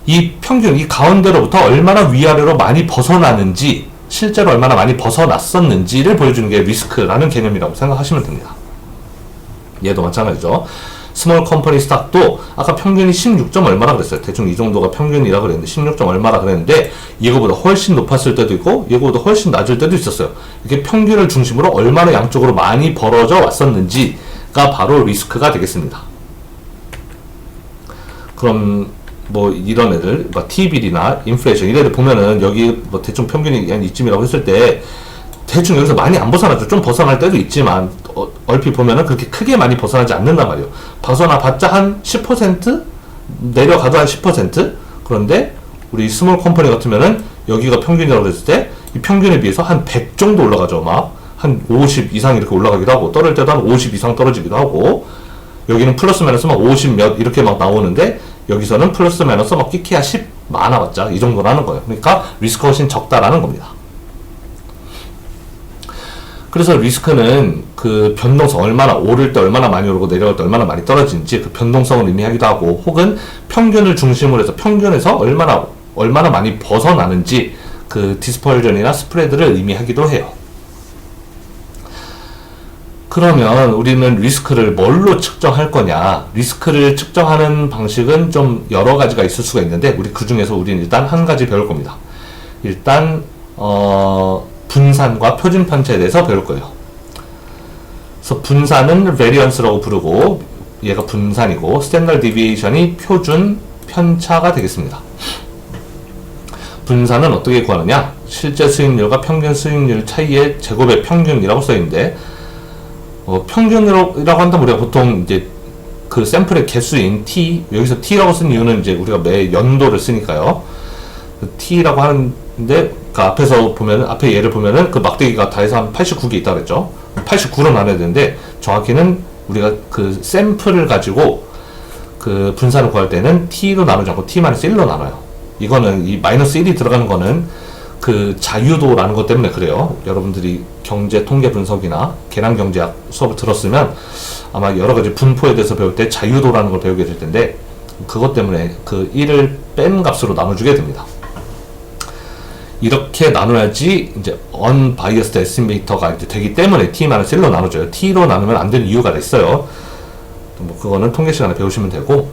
이 평균, 이 가운데로부터 얼마나 위아래로 많이 벗어나는지 실제로 얼마나 많이 벗어났었는지를 보여주는 게 리스크라는 개념이라고 생각하시면 됩니다. 얘도 마찬가지죠. 스몰 컴퍼니 스탁도 아까 평균이 16점 얼마라 그랬어요. 대충 이 정도가 평균이라 그랬는데 16점 얼마라 그랬는데 이거보다 훨씬 높았을 때도 있고 이거보다 훨씬 낮을 때도 있었어요. 이렇게 평균을 중심으로 얼마나 양쪽으로 많이 벌어져 왔었는지가 바로 리스크가 되겠습니다. 그럼 뭐 이런 애들 뭐 T빌이나 인플레이션 이런 애들 보면은 여기 뭐 대충 평균이 한 이쯤이라고 했을 때 대충 여기서 많이 안 벗어나죠. 좀 벗어날 때도 있지만 얼핏 보면은 그렇게 크게 많이 벗어나지 않는단 말이에요. 벗어나 봤자 한 10%? 내려가도 한 10%? 그런데 우리 스몰 컴퍼니 같으면은 여기가 평균이라고 했을 때 이 평균에 비해서 한 100 정도 올라가죠. 막 한 50 이상 이렇게 올라가기도 하고 떨어질 때도 한 50 이상 떨어지기도 하고 여기는 플러스 마이너스 막 50 몇 이렇게 막 나오는데 여기서는 플러스 마이너스 막 끼키야 10 많아봤자 이 정도라는 거예요. 그러니까 리스크가 훨씬 적다라는 겁니다. 그래서 리스크는 그 변동성 얼마나 오를 때 얼마나 많이 오르고 내려갈 때 얼마나 많이 떨어지는지 그 변동성을 의미하기도 하고 혹은 평균을 중심으로 해서 평균에서 얼마나 많이 벗어나는지 그 디스퍼전이나 스프레드를 의미하기도 해요. 그러면 우리는 리스크를 뭘로 측정할 거냐? 리스크를 측정하는 방식은 좀 여러 가지가 있을 수가 있는데 우리 그 중에서 우리는 일단 한 가지 배울 겁니다. 일단 분산과 표준 편차에 대해서 배울 거예요. 그래서 분산은 variance라고 부르고 얘가 분산이고 standard deviation이 표준 편차가 되겠습니다. 분산은 어떻게 구하느냐? 실제 수익률과 평균 수익률 차이의 제곱의 평균이라고 써있는데 평균이라고 한다면 우리가 보통 이제 그 샘플의 개수인 t, 여기서 t라고 쓴 이유는 이제 우리가 매 연도를 쓰니까요. 그 t라고 하는데 그 앞에서 보면은 앞에 예를 보면은 그 막대기가 다 해서 한 89개 있다 그랬죠. 89로 나눠야 되는데 정확히는 우리가 그 샘플을 가지고 그 분산을 구할 때는 t로 나누지 않고 t-1로 나눠요. 이거는 이 마이너스 1이 들어가는 거는 그 자유도라는 것 때문에 그래요. 여러분들이 경제 통계 분석이나 계량 경제학 수업을 들었으면 아마 여러 가지 분포에 대해서 배울 때 자유도라는 걸 배우게 될 텐데 그것 때문에 그 1을 뺀 값으로 나눠주게 됩니다. 이렇게 나눠야지 이제 unbiased estimator가 이제 되기 때문에 t-1로 나눠줘요. t로 나누면 안 되는 이유가 있어요. 뭐 그거는 통계 시간에 배우시면 되고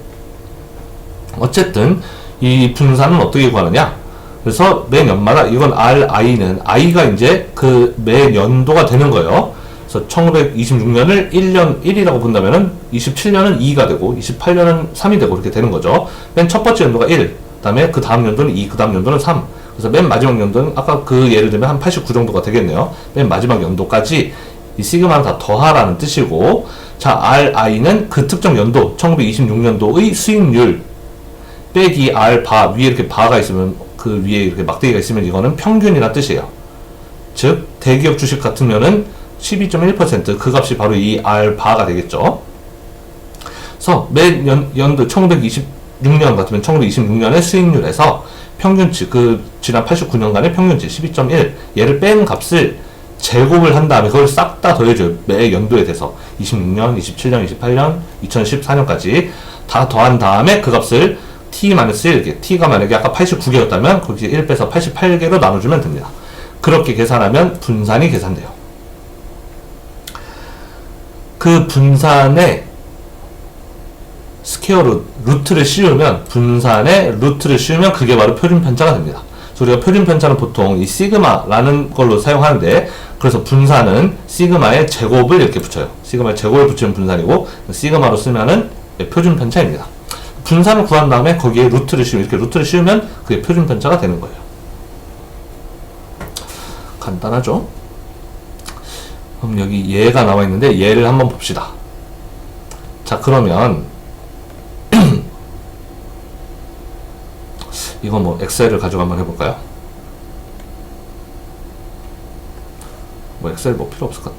어쨌든 이 분산은 어떻게 구하느냐? 그래서 매 년마다 이건 RI는 I가 이제 그 매 연도가 되는 거예요. 그래서 1926년을 1년 1이라고 본다면은 27년은 2가 되고 28년은 3이 되고 이렇게 되는 거죠. 맨 첫 번째 연도가 1, 그다음에 그 다음 연도는 2, 그 다음 연도는 3. 그래서 맨 마지막 연도는 아까 그 예를 들면 한 89 정도가 되겠네요. 맨 마지막 연도까지 이 시그마는 다 더하라는 뜻이고, 자 RI는 그 특정 연도 1926년도의 수익률 빼기 R 바 위에 이렇게 바가 있으면 그 위에 이렇게 막대기가 있으면 이거는 평균이라는 뜻이에요. 즉 대기업 주식 같으면은 12.1% 그 값이 바로 이 R 바가 되겠죠. 그래서 매 연도 1926년 같으면 1926년의 수익률에서 평균치 그 지난 89년간의 평균치 12.1 얘를 뺀 값을 제곱을 한 다음에 그걸 싹 다 더해줘요. 매 연도에 대해서 26년, 27년, 28년, 2014년까지 다 더한 다음에 그 값을 t-1 이렇게 t가 만약에 아까 89개였다면 거기에 1 빼서 88개로 나눠주면 됩니다. 그렇게 계산하면 분산이 계산돼요. 그 분산에 스퀘어 루트를 씌우면 분산에 루트를 씌우면 그게 바로 표준 편차가 됩니다. 그래서 우리가 표준 편차는 보통 이 시그마라는 걸로 사용하는데 그래서 분산은 시그마의 제곱을 이렇게 붙여요. 시그마의 제곱을 붙이면 분산이고 시그마로 쓰면은 표준 편차입니다. 분산을 구한 다음에 거기에 루트를 씌우면 이렇게 루트를 씌우면 그게 표준 편차가 되는 거예요. 간단하죠? 그럼 여기 얘가 나와 있는데 얘를 한번 봅시다. 자 그러면 이거 뭐 엑셀을 가지고 한번 해볼까요? 뭐 엑셀 뭐 필요 없을까?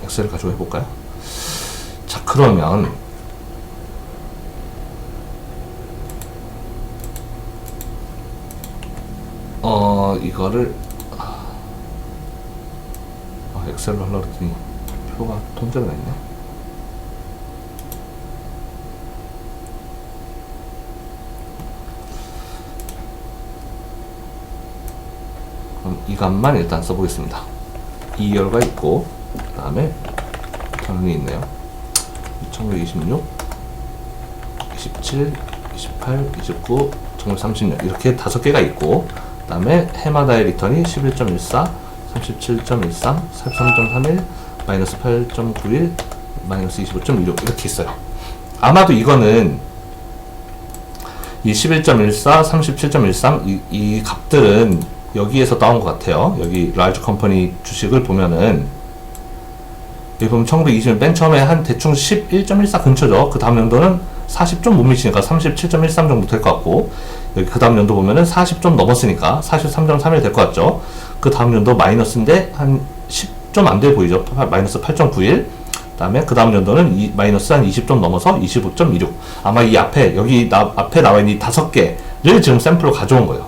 엑셀을 가지고 해볼까요? 자, 그러면 이거를 엑셀로 하려고 했더니 표가 통째로 있네. 그럼 이 값만 일단 써보겠습니다. 2열과 있고, 그 다음에 당연히 있네요. 2126, 27, 28, 29, 1936 이렇게 5개가 있고, 그 다음에 해마다의 리턴이 11.14, 37.13, 43.31, 마이너스 8.91, 마이너스 25.16 이렇게 있어요. 아마도 이거는 이 11.14, 37.13 이 값들은 여기에서 따온 것 같아요. 여기 라이즈 컴퍼니 주식을 보면은 여기 보면 1920년 맨 처음에 한 대충 11.14 근처죠. 그 다음 연도는 40 좀 못 미치니까 37.13 정도 될 것 같고, 여기 그 다음 연도 보면은 40 좀 넘었으니까 43.31 될 것 같죠. 그 다음 연도 마이너스인데 한 10 좀 안 돼 보이죠. 마이너스 8.91. 그 다음에 그 다음 연도는 마이너스 한 20 좀 넘어서 25.26. 아마 이 앞에 여기 앞에 나와 있는 이 5개를 지금 샘플로 가져온 거예요.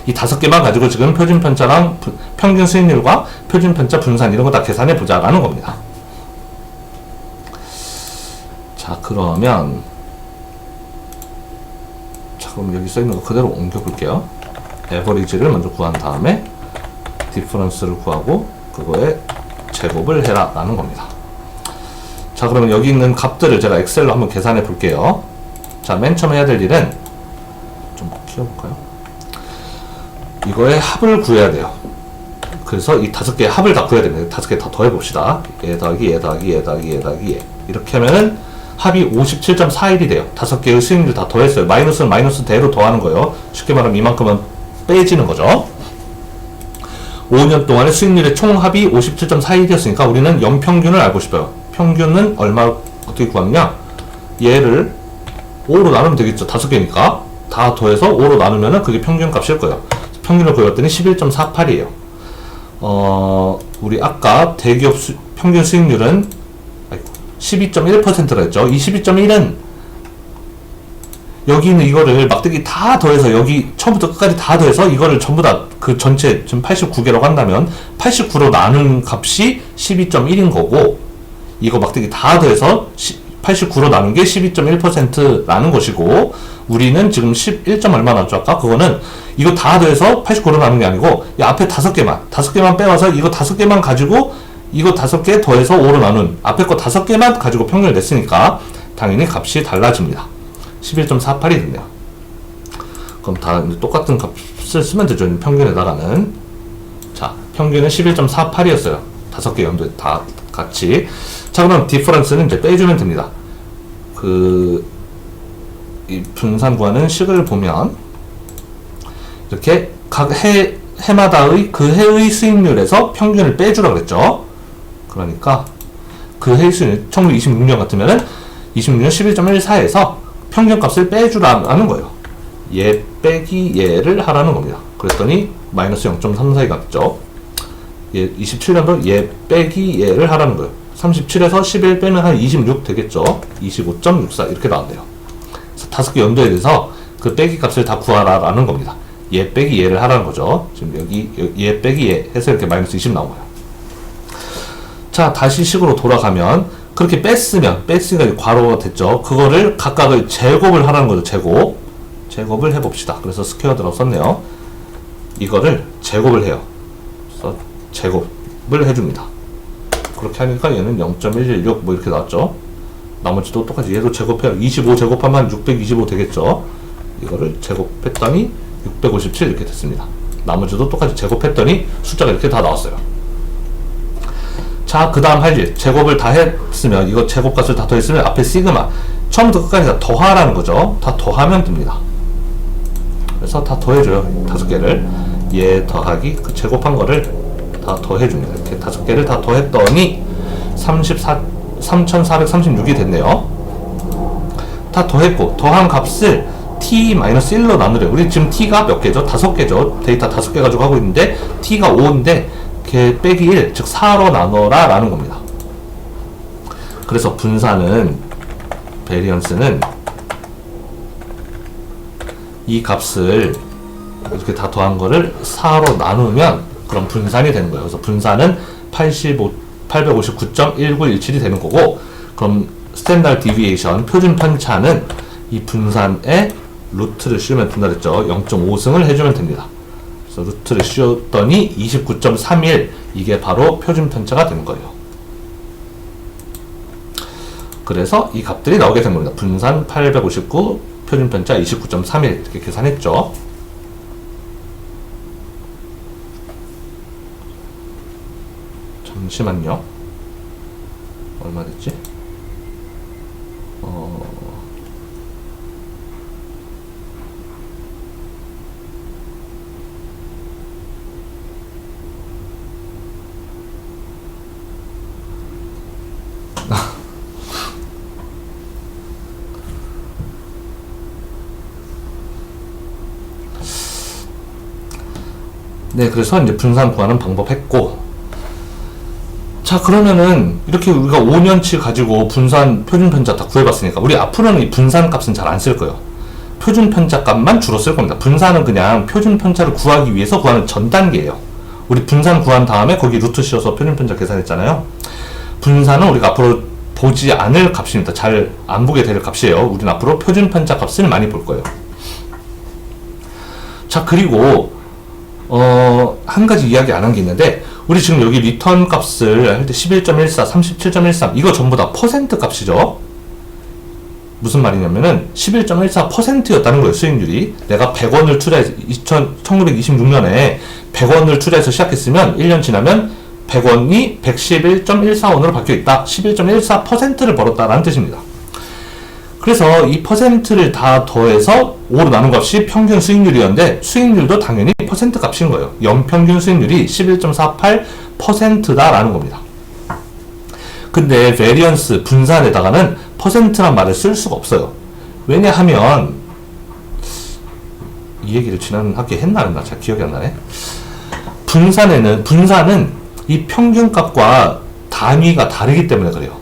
이 5개만 가지고 지금 표준 편차랑 평균 수익률과 표준 편차 분산 이런 거 다 계산해 보자라는 겁니다. 자, 그러면 그럼 여기 써 있는 거 그대로 옮겨 볼게요. 에버리지를 먼저 구한 다음에 디퍼런스를 구하고 그거에 제곱을 해라 라는 겁니다. 자, 그러면 여기 있는 값들을 제가 엑셀로 한번 계산해 볼게요. 자, 맨 처음 해야 될 일은 좀 키워볼까요? 이거의 합을 구해야 돼요. 그래서 이 5개의 합을 다 구해야 됩니다. 5개 다 더해 봅시다. 얘 더하기 얘 더하기 얘 더하기 얘 더하기 얘 이렇게 하면은 합이 57.41이 돼요. 5개의 수익률 다 더했어요. 마이너스는 마이너스대로 더하는 거예요. 쉽게 말하면 이만큼은 빼지는 거죠. 5년 동안의 수익률의 총합이 57.41이었으니까 우리는 연평균을 알고 싶어요. 평균은 얼마 어떻게 구하느냐? 얘를 5로 나누면 되겠죠. 5개니까 다 더해서 5로 나누면은 그게 평균 값일 거예요. 평균을 구했더니 11.48이에요. 우리 아까 대기업 평균 수익률은 12.1%라 했죠. 이 12.1은 여기 있는 이거를 막대기 다 더해서 여기 처음부터 끝까지 다 더해서 이거를 전부 다 그 전체 지금 89개라고 한다면 89로 나눈 값이 12.1인 거고, 이거 막대기 다 더해서 89로 나눈 게 12.1%라는 것이고, 우리는 지금 11. 얼마 나왔죠 아까? 그거는 이거 다 더해서 89로 나눈 게 아니고 이 앞에 5개만 빼와서 이거 5개만 가지고 이거 5개 더해서 5로 나눈 앞에 거 5개만 가지고 평균을 냈으니까 당연히 값이 달라집니다. 11.48이 됐네요. 그럼 다 똑같은 값을 쓰면 되죠. 평균에다가는. 자, 평균은 11.48이었어요. 5개 연도에 다 같이. 자, 그럼 디퍼런스는 이제 빼주면 됩니다. 이 분산 구하는 식을 보면 이렇게 각 해마다의 그 해의 수익률에서 평균을 빼주라고 그랬죠. 그러니까 그 해의 수익률 1926년 같으면은 26년 11.14에서 평균값을 빼주라는 거예요. 얘 빼기 얘를 하라는 겁니다. 그랬더니 마이너스 0.34가 됐죠. 얘 27년도 얘 빼기 얘를 하라는 거예요. 37에서 11 빼면 한 26 되겠죠. 25.64 이렇게 나온대요. 그래서 5개 연도에 대해서 그 빼기 값을 다 구하라라는 겁니다. 얘 빼기 얘를 하라는 거죠. 지금 여기 얘 빼기 얘 해서 이렇게 마이너스 20 나온 거예요. 자, 다시 식으로 돌아가면 그렇게 뺐으니까 괄호가 됐죠. 그거를 각각을 제곱을 하라는 거죠. 제곱을 해봅시다. 그래서 스퀘어드라고 썼네요. 이거를 제곱을 해요. 그래서 제곱을 해줍니다. 그렇게 하니까 얘는 0.116 뭐 이렇게 나왔죠. 나머지도 똑같이 얘도 제곱해요. 25 제곱하면 625 되겠죠. 이거를 제곱했더니 657 이렇게 됐습니다. 나머지도 똑같이 제곱했더니 숫자가 이렇게 다 나왔어요. 자, 그 다음 할 일. 제곱을 다 했으면, 이거 제곱값을 다 더했으면 앞에 시그마. 처음부터 끝까지 다 더하라는 거죠. 다 더하면 됩니다. 그래서 다 더해줘요. 5개를. 얘 더하기, 그 제곱한 거를 다 더해줍니다. 이렇게 5개를 다 더했더니 3436이 됐네요. 다 더했고, 더한 값을 t-1로 나누래요. 우리 지금 t가 몇 개죠? 5개죠. 데이터 5개 가지고 하고 있는데 t가 5인데 걔 빼기 1, 즉 4로 나눠라 라는 겁니다. 그래서 분산은, 베리언스는 이 값을 이렇게 다 더한 거를 4로 나누면 그럼 분산이 되는 거예요. 그래서 분산은 859.1917이 되는 거고, 그럼 스탠다드 디비에이션, 표준 편차는 이 분산에 루트를 씌우면 된다 그랬죠. 0.5승을 해주면 됩니다. 그래서 루트를 씌웠더니 29.31, 이게 바로 표준 편차가 되는 거예요. 그래서 이 값들이 나오게 된 겁니다. 분산 859, 표준 편차 29.31 이렇게 계산했죠. 잠시만요. 얼마 됐지? 네, 그래서 이제 분산 구하는 방법 했고, 자, 그러면은 이렇게 우리가 5년치 가지고 분산 표준 편차 다 구해봤으니까 우리 앞으로는 이 분산 값은 잘 안 쓸 거예요. 표준 편차 값만 주로 쓸 겁니다. 분산은 그냥 표준 편차를 구하기 위해서 구하는 전 단계예요. 우리 분산 구한 다음에 거기 루트 씌워서 표준 편차 계산했잖아요. 분산은 우리가 앞으로 보지 않을 값입니다. 잘 안 보게 될 값이에요. 우리는 앞으로 표준 편차 값을 많이 볼 거예요. 자, 그리고 한 가지 이야기 안 한 게 있는데, 우리 지금 여기 리턴 값을 할 때 11.14, 37.13 이거 전부 다 퍼센트 값이죠. 무슨 말이냐면은 11.14%였다는 거예요. 수익률이. 내가 100원을 투자해서 1926년에 100원을 투자해서 시작했으면 1년 지나면 100원이 111.14원으로 바뀌어 있다. 11.14%를 벌었다라는 뜻입니다. 그래서 이 퍼센트를 다 더해서 5로 나눈 값이 평균 수익률이었는데, 수익률도 당연히 퍼센트 값인 거예요. 연평균 수익률이 11.48%다라는 겁니다. 근데 베리언스, 분산에다가는 퍼센트란 말을 쓸 수가 없어요. 왜냐하면 이 얘기를 지난 학기에 했나 안 했나 잘 기억이 안 나네. 분산은 이 평균값과 단위가 다르기 때문에 그래요.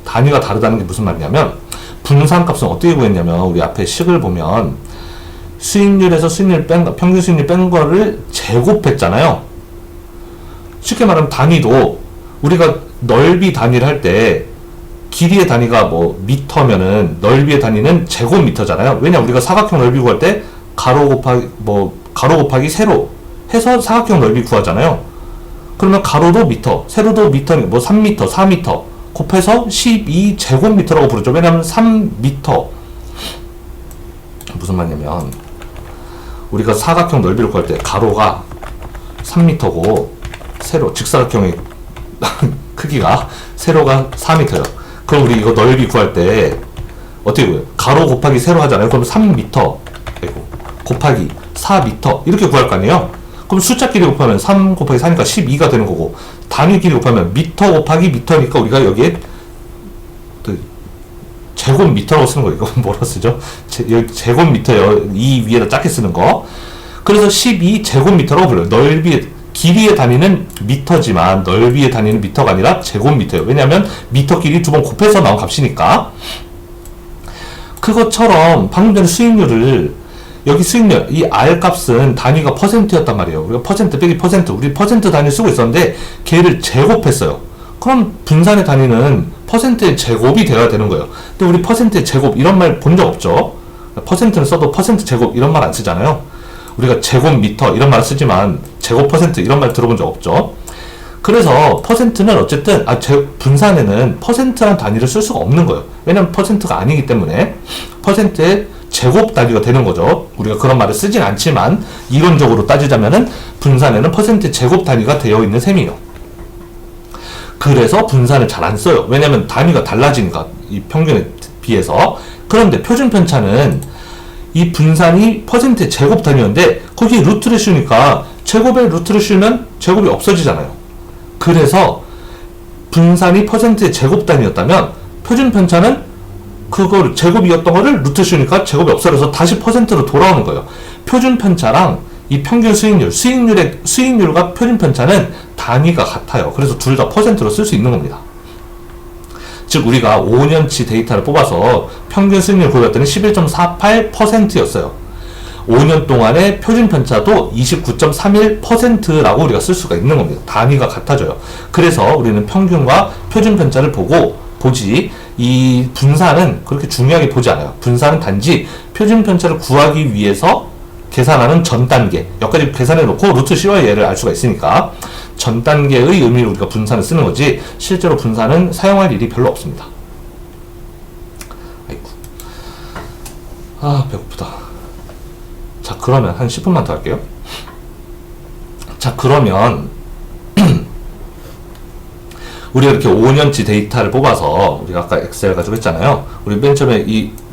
단위가 다르다는 게 무슨 말이냐면, 분산값은 어떻게 구했냐면, 우리 앞에 식을 보면 수익률에서 평균 수익률 뺀 거를 제곱했잖아요. 쉽게 말하면 단위도 우리가 넓이 단위를 할 때 길이의 단위가 뭐 미터면은 넓이의 단위는 제곱미터잖아요. 왜냐, 우리가 사각형 넓이 구할 때 가로 곱하기 세로 해서 사각형 넓이 구하잖아요. 그러면 가로도 미터, 세로도 미터니까 뭐 3미터, 4미터 곱해서 12제곱미터라고 부르죠. 왜냐하면 3미터, 무슨 말이냐면 우리가 사각형 넓이를 구할 때 가로가 3미터고 세로, 직사각형의 크기가 세로가 4미터예요. 그럼 우리 이거 넓이 구할 때 어떻게 구해요? 가로 곱하기 세로 하잖아요. 그럼 3미터 곱하기 4미터 이렇게 구할 거 아니에요? 그럼 숫자끼리 곱하면 3 곱하기 4니까 12가 되는 거고, 단위끼리 곱하면 미터 곱하기 미터니까 우리가 여기에 제곱미터라고 쓰는 거예요. 이거 뭐라 쓰죠? 제곱미터요. 이 위에다 작게 쓰는 거. 그래서 12제곱미터라고 불러요. 길이의 단위는 미터지만 넓이의 단위는 미터가 아니라 제곱미터예요. 왜냐하면 미터끼리 두 번 곱해서 나온 값이니까. 그것처럼 방금 전에 수익률을, 여기 수익률, 이 R 값은 단위가 퍼센트였단 말이에요. 우리가 퍼센트 빼기 퍼센트, 우리 퍼센트 단위 쓰고 있었는데 걔를 제곱했어요. 그럼 분산의 단위는 퍼센트의 제곱이 되어야 되는 거예요. 근데 우리 퍼센트의 제곱 이런 말 본 적 없죠. 퍼센트는 써도 퍼센트 제곱 이런 말 안 쓰잖아요. 우리가 제곱미터 이런 말 쓰지만 제곱 퍼센트 이런 말 들어본 적 없죠. 그래서 퍼센트는 어쨌든 분산에는 퍼센트란 단위를 쓸 수가 없는 거예요. 왜냐면 퍼센트가 아니기 때문에 퍼센트의 제곱 단위가 되는 거죠. 우리가 그런 말을 쓰진 않지만 이론적으로 따지자면은 분산에는 퍼센트 제곱 단위가 되어 있는 셈이에요. 그래서 분산을 잘 안 써요. 왜냐면 단위가 달라지니까, 이 평균에 비해서. 그런데 표준 편차는 이 분산이 퍼센트 제곱 단위였는데 거기에 루트를 씌우니까 제곱에 루트를 씌우면 제곱이 없어지잖아요. 그래서 분산이 퍼센트 제곱 단위였다면 표준 편차는 그걸 제곱이었던 거를 루트 씌우니까 제곱이 없어져서 다시 퍼센트로 돌아오는 거예요. 표준 편차랑 이 평균 수익률과 표준 편차는 단위가 같아요. 그래서 둘 다 퍼센트로 쓸 수 있는 겁니다. 즉 우리가 5년치 데이터를 뽑아서 평균 수익률 구해봤더니 11.48%였어요. 5년 동안의 표준 편차도 29.31%라고 우리가 쓸 수가 있는 겁니다. 단위가 같아져요. 그래서 우리는 평균과 표준 편차를 보지 이 분산은 그렇게 중요하게 보지 않아요. 분산은 단지 표준 편차를 구하기 위해서 계산하는 전 단계, 여기까지 계산해 놓고 루트 씌워야 얘를 알 수가 있으니까 전 단계의 의미로 우리가 분산을 쓰는 거지, 실제로 분산은 사용할 일이 별로 없습니다. 아이고, 배고프다. 자, 그러면 한 10분만 더 할게요. 자, 그러면 우리가 이렇게 5년치 데이터를 뽑아서 우리가 아까 엑셀 가지고 했잖아요. 우리 맨 처음에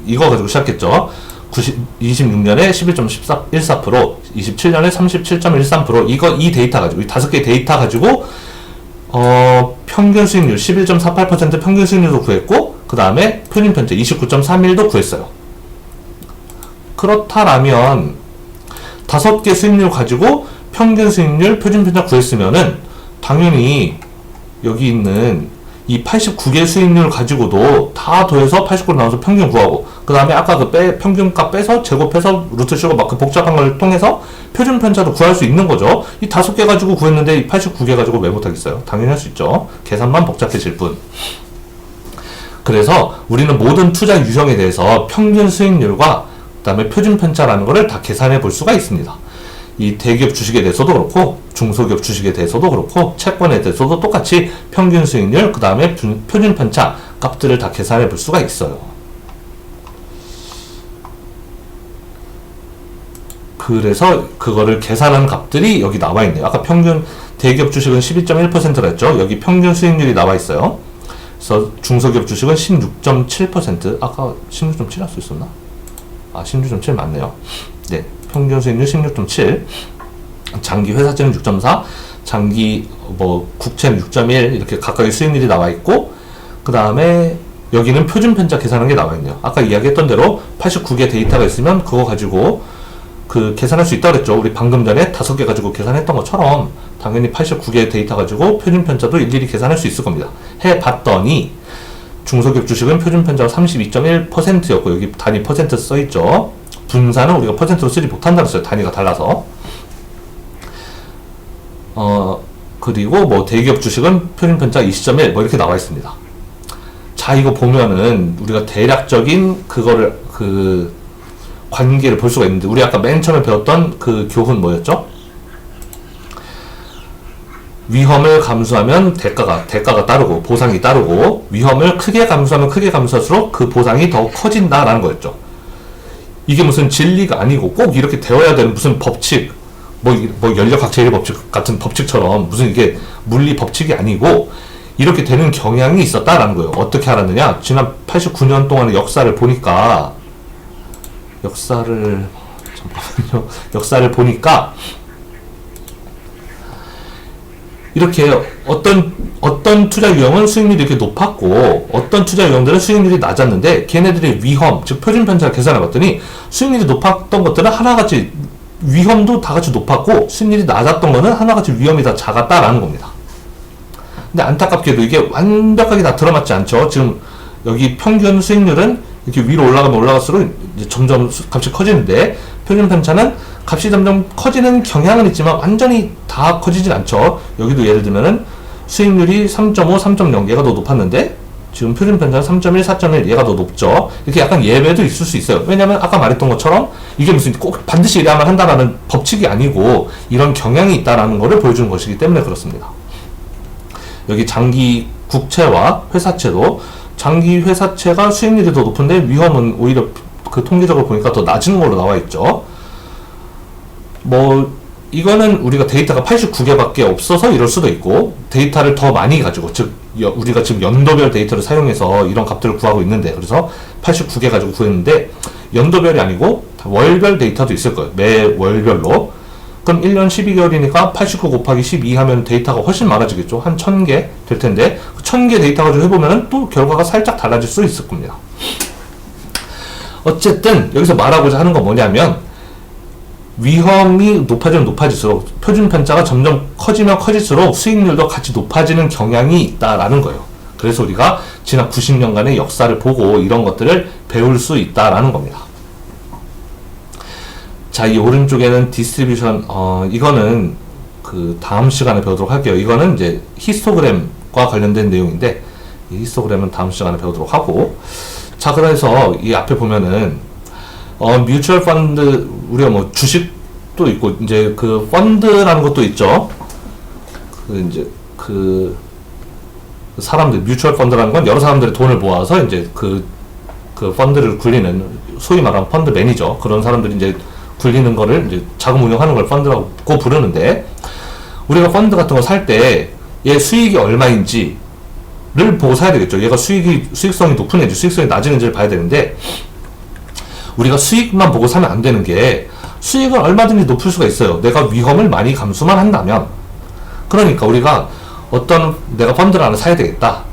이거 가지고 시작했죠. 26년에 11.14%, 27년에 37.13%, 이 데이터 가지고, 이 5개의 데이터 가지고, 평균 수익률 11.48% 평균 수익률도 구했고, 그 다음에 표준 편차 29.31도 구했어요. 그렇다라면, 5개 수익률 가지고 평균 수익률, 표준 편차 구했으면은, 당연히, 여기 있는 이 89개 수익률 가지고도 다 더해서 89로 나눠서 평균 구하고, 그 다음에 아까 그 평균값 빼서 제곱해서 루트 씌우고 막 그 복잡한 걸 통해서 표준 편차도 구할 수 있는 거죠. 이 5개 가지고 구했는데 이 89개 가지고 왜 못하겠어요? 당연히 할 수 있죠. 계산만 복잡해질 뿐. 그래서 우리는 모든 투자 유형에 대해서 평균 수익률과 그 다음에 표준 편차라는 거를 다 계산해 볼 수가 있습니다. 이 대기업 주식에 대해서도 그렇고 중소기업 주식에 대해서도 그렇고 채권에 대해서도 똑같이 평균 수익률, 그 다음에 표준 편차 값들을 다 계산해 볼 수가 있어요. 그래서 그거를 계산한 값들이 여기 나와 있네요. 아까 평균 대기업 주식은 12.1%라 했죠. 여기 평균 수익률이 나와 있어요. 그래서 중소기업 주식은 16.7%, 아까 16.7 할 수 있었나? 16.7 맞네요. 네, 평균 수익률 16.7, 장기 회사채는 6.4, 장기 국채는 6.1, 이렇게 각각의 수익률이 나와 있고, 그 다음에 여기는 표준 편차 계산한 게 나와 있네요. 아까 이야기했던 대로 89개 데이터가 있으면 그거 가지고 계산할 수 있다고 그랬죠. 우리 방금 전에 5개 가지고 계산했던 것처럼 당연히 89개 데이터 가지고 표준 편차도 일일이 계산할 수 있을 겁니다. 해봤더니 중소기업 주식은 표준 편차가 32.1%였고 여기 단위 퍼센트 써있죠. 분산은 우리가 퍼센트로 쓰지 못한다고 했어요. 단위가 달라서. 그리고 대기업 주식은 표준 편차 20.1 이렇게 나와 있습니다. 자, 이거 보면은 우리가 대략적인 관계를 볼 수가 있는데, 우리 아까 맨 처음에 배웠던 그 교훈 뭐였죠? 위험을 감수하면 대가가 따르고 보상이 따르고, 위험을 크게 감수하면 크게 감수할수록 그 보상이 더 커진다라는 거였죠. 이게 무슨 진리가 아니고 꼭 이렇게 되어야 되는 무슨 법칙, 연력학체의 법칙 같은 법칙처럼 무슨 이게 물리 법칙이 아니고 이렇게 되는 경향이 있었다라는 거예요. 어떻게 알았느냐? 지난 89년 동안의 역사를 보니까 이렇게 어떤 투자 유형은 수익률이 이렇게 높았고 어떤 투자 유형들은 수익률이 낮았는데, 걔네들의 위험, 즉 표준 편차를 계산해 봤더니 수익률이 높았던 것들은 하나같이 위험도 다 같이 높았고, 수익률이 낮았던 거는 하나같이 위험이 다 작았다라는 겁니다. 근데 안타깝게도 이게 완벽하게 다 들어맞지 않죠. 지금 여기 평균 수익률은 이렇게 위로 올라가면 올라갈수록 이제 점점 값이 커지는데, 표준 편차는 값이 점점 커지는 경향은 있지만 완전히 다 커지진 않죠. 여기도 예를 들면은 수익률이 3.5, 3.0 얘가 더 높았는데 지금 표준 편차는 3.1, 4.1 얘가 더 높죠. 이렇게 약간 예외도 있을 수 있어요. 왜냐면 아까 말했던 것처럼 이게 무슨 꼭 반드시 이래야만 한다라는 법칙이 아니고 이런 경향이 있다라는 것을 보여주는 것이기 때문에 그렇습니다. 여기 장기 국채와 회사채도 장기 회사채가 수익률이 더 높은데 위험은 오히려 그 통계적으로 보니까 더 낮은 걸로 나와 있죠. 이거는 우리가 데이터가 89개밖에 없어서 이럴 수도 있고, 데이터를 더 많이 가지고, 즉 우리가 지금 연도별 데이터를 사용해서 이런 값들을 구하고 있는데, 그래서 89개 가지고 구했는데 연도별이 아니고 월별 데이터도 있을 거예요. 매 월별로. 그럼 1년 12개월이니까 89 곱하기 12 하면 데이터가 훨씬 많아지겠죠. 한 1000개 될 텐데, 1000개 데이터 가지고 해보면 또 결과가 살짝 달라질 수 있을 겁니다. 어쨌든 여기서 말하고자 하는 건 뭐냐면, 위험이 높아지면 높아질수록 표준 편차가 점점 커지면 커질수록 수익률도 같이 높아지는 경향이 있다라는 거예요. 그래서 우리가 지난 90년간의 역사를 보고 이런 것들을 배울 수 있다라는 겁니다. 자, 이 오른쪽에는 디스트리뷰션, 이거는 그 다음 시간에 배우도록 할게요. 이거는 이제 히스토그램과 관련된 내용인데, 이 히스토그램은 다음 시간에 배우도록 하고, 자, 그래서 이 앞에 보면은, 뮤추얼 펀드, 우리가 뭐 주식도 있고, 이제 그 펀드라는 것도 있죠. 사람들, 뮤추얼 펀드라는 건 여러 사람들이 돈을 모아서 이제 그 펀드를 굴리는, 소위 말하는 펀드 매니저, 그런 사람들이 이제 굴리는 거를 이제 자금 운용하는 걸 펀드라고 부르는데, 우리가 펀드 같은 거 살 때 얘 수익이 얼마인지를 보고 사야 되겠죠. 얘가 수익성이 높은 애인지 수익성이 낮은 애인지를 봐야 되는데, 우리가 수익만 보고 사면 안 되는 게, 수익은 얼마든지 높을 수가 있어요. 내가 위험을 많이 감수만 한다면. 그러니까 우리가 내가 펀드를 하나 사야 되겠다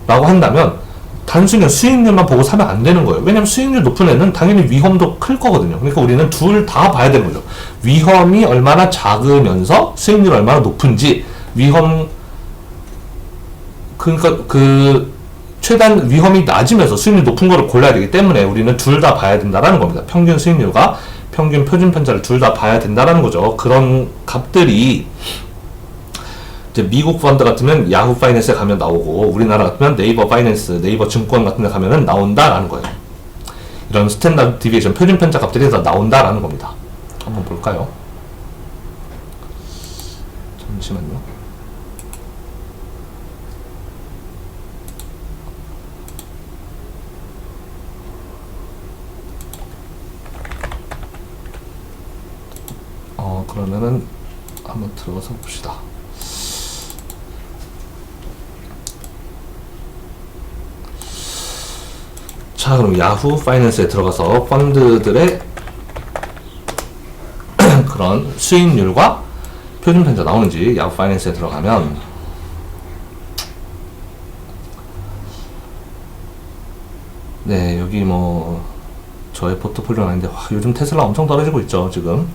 라고 한다면, 단순히 수익률만 보고 사면 안 되는 거예요. 왜냐면 수익률 높은 애는 당연히 위험도 클 거거든요. 그러니까 우리는 둘 다 봐야 되는 거죠. 위험이 얼마나 작으면서 수익률이 얼마나 높은지, 그러니까 최단 위험이 낮으면서 수익률이 높은 거를 골라야 되기 때문에 우리는 둘 다 봐야 된다라는 겁니다. 평균 수익률과 평균 표준 편차를 둘 다 봐야 된다라는 거죠. 그런 값들이 이제 미국 펀드 같으면 야후 파이낸스에 가면 나오고, 우리나라 같으면 네이버 파이낸스, 네이버 증권 같은 데 가면은 나온다라는 거예요. 이런 스탠다드 디비에이션, 표준 편차 값들이 다 나온다라는 겁니다. 한번 볼까요? 잠시만요. 그러면은 한번 들어가서 봅시다. 자, 그럼 야후 파이낸스에 들어가서 펀드들의 그런 수익률과 표준 편차 나오는지 야후 파이낸스에 들어가면, 네, 여기 뭐 저의 포트폴리오는 아닌데, 와, 요즘 테슬라 엄청 떨어지고 있죠. 지금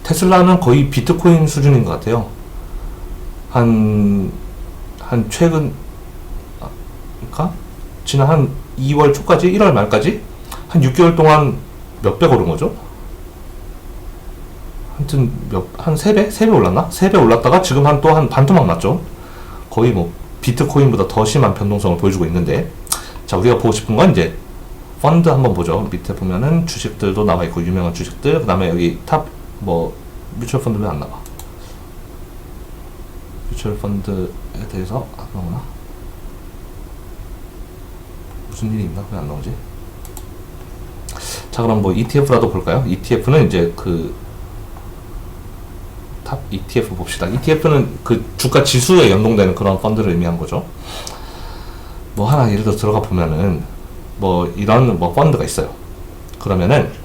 테슬라는 거의 비트코인 수준인 것 같아요. 최근, 그러니까 지난 한 2월 초까지, 1월 말까지 한 6개월 동안 몇백 오른 거죠? 하여튼 한 3배? 3배 올랐나? 3배 올랐다가 지금 또 한 반토막 났죠? 거의 뭐 비트코인보다 더 심한 변동성을 보여주고 있는데, 자, 우리가 보고 싶은 건 이제 펀드 한번 보죠. 밑에 보면은 주식들도 나와 있고, 유명한 주식들, 그 다음에 여기 뮤추얼 펀드 왜 안 나와? 뮤추얼 펀드에 대해서 안 나오나? 무슨 일이 있나? 왜 안 나오지? 자, 그럼 뭐 ETF라도 볼까요? ETF는 이제 탑 ETF 봅시다. ETF는 그 주가 지수에 연동되는 그런 펀드를 의미한 거죠. 뭐 하나 예를 들어 들어가 보면은 뭐 이런 뭐 펀드가 있어요. 그러면은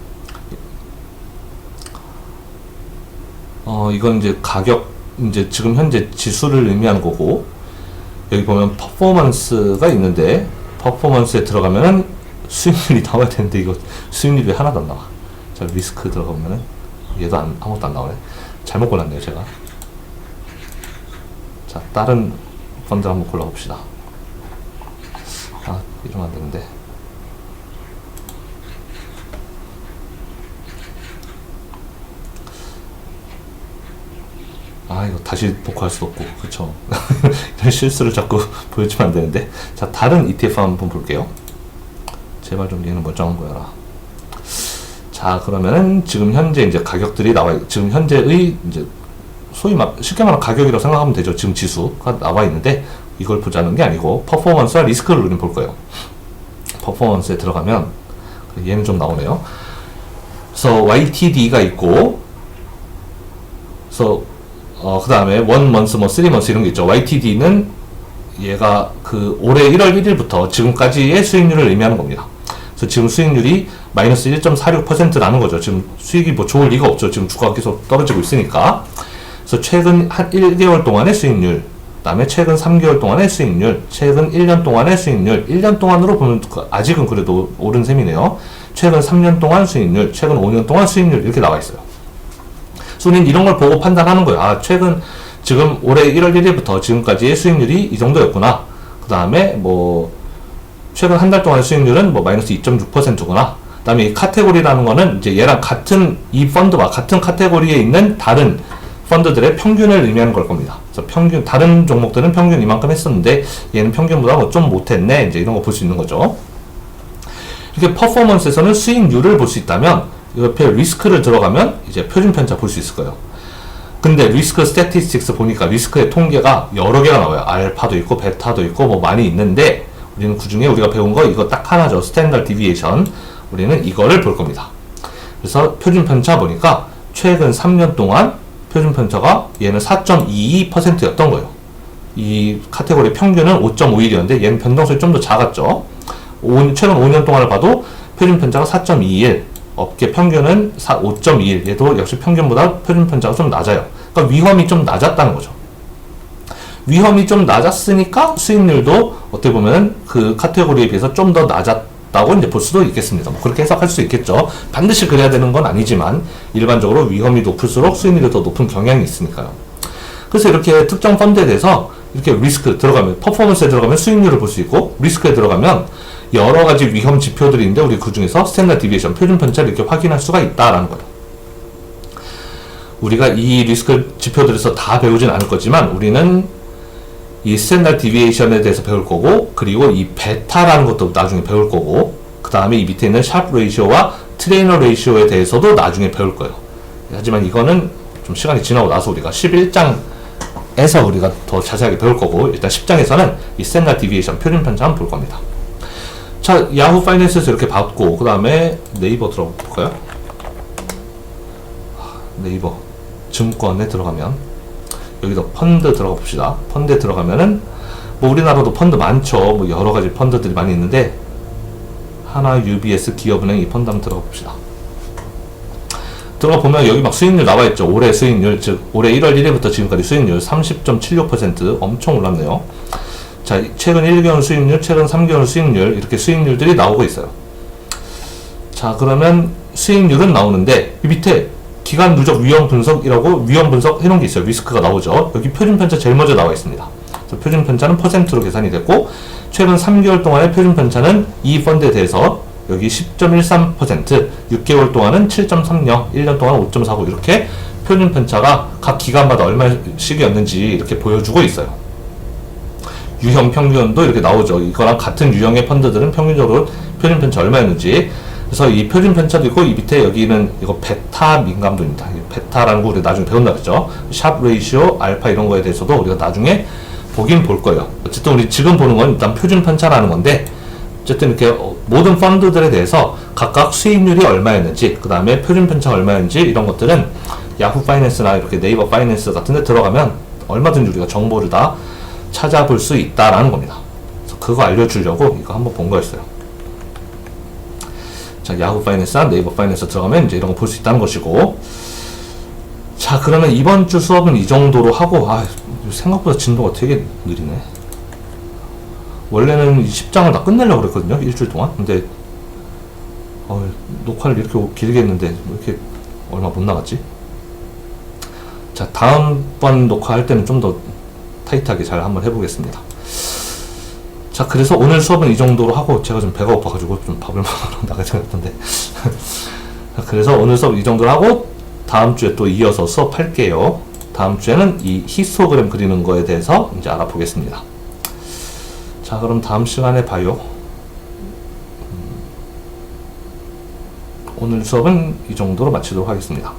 이건 이제 가격, 이제 지금 현재 지수를 의미하는 거고, 여기 보면 퍼포먼스가 있는데, 퍼포먼스에 들어가면은 수익률이 나와야 되는데, 이거 수익률이 하나도 안 나와. 자, 리스크 들어가면은 얘도 아무것도 안 나오네. 잘못 골랐네요, 제가. 자, 다른 펀드 한번 골라봅시다. 이러면 안 되는데. 이거 다시 복구할 수도 없고, 그쵸? 이런 실수를 자꾸 보여주면 안 되는데. 자, 다른 ETF 한번 볼게요. 제발 좀 얘는 멀쩡한 거야라. 자, 그러면은 지금 현재 이제 가격들이 지금 현재의 이제 소위 쉽게 말하면 가격이라고 생각하면 되죠. 지금 지수가 나와 있는데, 이걸 보자는 게 아니고 퍼포먼스와 리스크를 우리는 볼 거예요. 퍼포먼스에 들어가면 얘는 좀 나오네요. 그래서 YTD가 있고, 그래서 그 다음에 1month, 뭐 3month 이런 게 있죠. YTD는 얘가 올해 1월 1일부터 지금까지의 수익률을 의미하는 겁니다. 그래서 지금 수익률이 마이너스 1.46%라는 거죠. 지금 수익이 뭐 좋을 리가 없죠. 지금 주가가 계속 떨어지고 있으니까. 그래서 최근 한 1개월 동안의 수익률, 그 다음에 최근 3개월 동안의 수익률, 최근 1년 동안의 수익률, 1년 동안으로 보면 아직은 그래도 오른 셈이네요. 최근 3년 동안 수익률, 최근 5년 동안 수익률, 이렇게 나와 있어요. 우린 이런 걸 보고 판단하는 거예요. 아, 지금 올해 1월 1일부터 지금까지의 수익률이 이 정도였구나. 그 다음에 뭐, 최근 한 달 동안의 수익률은 뭐 마이너스 2.6%구나. 그 다음에 이 카테고리라는 거는 이제 얘랑 같은, 이 펀드와 같은 카테고리에 있는 다른 펀드들의 평균을 의미하는 걸 겁니다. 그래서 평균, 다른 종목들은 평균 이만큼 했었는데, 얘는 평균보다 뭐 좀 못했네. 이제 이런 거 볼 수 있는 거죠. 이렇게 퍼포먼스에서는 수익률을 볼 수 있다면, 옆에 리스크를 들어가면 이제 표준 편차 볼 수 있을 거예요. 근데 리스크 스태티스틱스 보니까 리스크의 통계가 여러 개가 나와요. 알파도 있고 베타도 있고 뭐 많이 있는데 우리는 그중에 우리가 배운 거 이거 딱 하나죠. 스탠다드 디비에이션. 우리는 이거를 볼 겁니다. 그래서 표준 편차 보니까 최근 3년 동안 표준 편차가 얘는 4.22%였던 거예요. 이 카테고리 평균은 5.51이었는데 얘는 변동성이 좀 더 작았죠. 최근 5년 동안을 봐도 표준 편차가 4.21, 업계 평균은 5.21, 얘도 역시 평균보다 표준 편차가 좀 낮아요. 그러니까 위험이 좀 낮았다는 거죠. 위험이 좀 낮았으니까 수익률도 어떻게 보면 그 카테고리에 비해서 좀 더 낮았다고 이제 볼 수도 있겠습니다. 뭐 그렇게 해석할 수 있겠죠. 반드시 그래야 되는 건 아니지만 일반적으로 위험이 높을수록 수익률이 더 높은 경향이 있으니까요. 그래서 이렇게 특정 펀드에 대해서 이렇게 리스크 들어가면, 퍼포먼스에 들어가면 수익률을 볼 수 있고, 리스크에 들어가면 여러 가지 위험 지표들이 있는데 우리 그 중에서 스탠다드 디비에이션, 표준 편차를 이렇게 확인할 수가 있다라는 거예요. 우리가 이 리스크 지표들에서 다 배우진 않을 거지만 우리는 이 스탠다드 디비에이션에 대해서 배울 거고, 그리고 이 베타라는 것도 나중에 배울 거고, 그 다음에 이 밑에 있는 샤프 레이시오와 트레이너 레이시오에 대해서도 나중에 배울 거예요. 하지만 이거는 좀 시간이 지나고 나서 우리가 11장에서 우리가 더 자세하게 배울 거고, 일단 10장에서는 이 스탠다드 디비에이션, 표준 편차 한번 볼 겁니다. 자, 야후 파이낸스에서 이렇게 봤고, 그 다음에 네이버 들어가 볼까요? 네이버 증권에 들어가면 여기도 펀드 들어가 봅시다. 펀드에 들어가면은 뭐 우리나라도 펀드 많죠. 뭐 여러 가지 펀드들이 많이 있는데 하나, UBS, 기업은행 이 펀드 한번 들어가 봅시다. 들어가 보면 여기 막 수익률 나와 있죠. 올해 수익률, 즉 올해 1월 1일부터 지금까지 수익률 30.76% 엄청 올랐네요. 자, 최근 1개월 수익률, 최근 3개월 수익률, 이렇게 수익률들이 나오고 있어요. 자, 그러면 수익률은 나오는데 이 밑에 기간 누적 위험 분석이라고 위험 분석 해놓은 게 있어요. 리스크가 나오죠. 여기 표준 편차 제일 먼저 나와 있습니다. 그래서 표준 편차는 퍼센트로 계산이 됐고, 최근 3개월 동안의 표준 편차는 이 펀드에 대해서 여기 10.13%, 6개월 동안은 7.30, 1년 동안 5.49 이렇게 표준 편차가 각 기간마다 얼마씩이었는지 이렇게 보여주고 있어요. 유형 평균도 이렇게 나오죠. 이거랑 같은 유형의 펀드들은 평균적으로 표준 편차 얼마였는지. 그래서 이 표준 편차도 있고, 이 밑에 여기는 이거 베타 민감도입니다. 베타라는 거 우리 나중에 배운다 그랬죠. 샵 레이시오, 알파 이런 거에 대해서도 우리가 나중에 보긴 볼 거예요. 어쨌든 우리 지금 보는 건 일단 표준 편차라는 건데, 어쨌든 이렇게 모든 펀드들에 대해서 각각 수익률이 얼마였는지, 그 다음에 표준 편차가 얼마였는지 이런 것들은 야후 파이낸스나 이렇게 네이버 파이낸스 같은 데 들어가면 얼마든지 우리가 정보를 다 찾아볼 수 있다라는 겁니다. 그래서 그거 알려주려고 이거 한번 본 거였어요. 자, 야후 파이낸스나 네이버 파이낸스 들어가면 이제 이런 거 볼 수 있다는 것이고, 자, 그러면 이번 주 수업은 이 정도로 하고, 생각보다 진도가 되게 느리네. 원래는 10장을 다 끝내려고 그랬거든요, 일주일 동안. 근데 녹화를 이렇게 길게 했는데 왜 이렇게 얼마 못 나갔지? 자, 다음번 녹화할 때는 좀 더 타이트하게 잘 한번 해보겠습니다. 자, 그래서 오늘 수업은 이 정도로 하고, 제가 좀 배가 고파가지고 좀 밥을 먹으러 나가야 되겠던데. 그래서 오늘 수업 이 정도로 하고, 다음 주에 또 이어서 수업할게요. 다음 주에는 이 히스토그램 그리는 거에 대해서 이제 알아보겠습니다. 자, 그럼 다음 시간에 봐요. 오늘 수업은 이 정도로 마치도록 하겠습니다.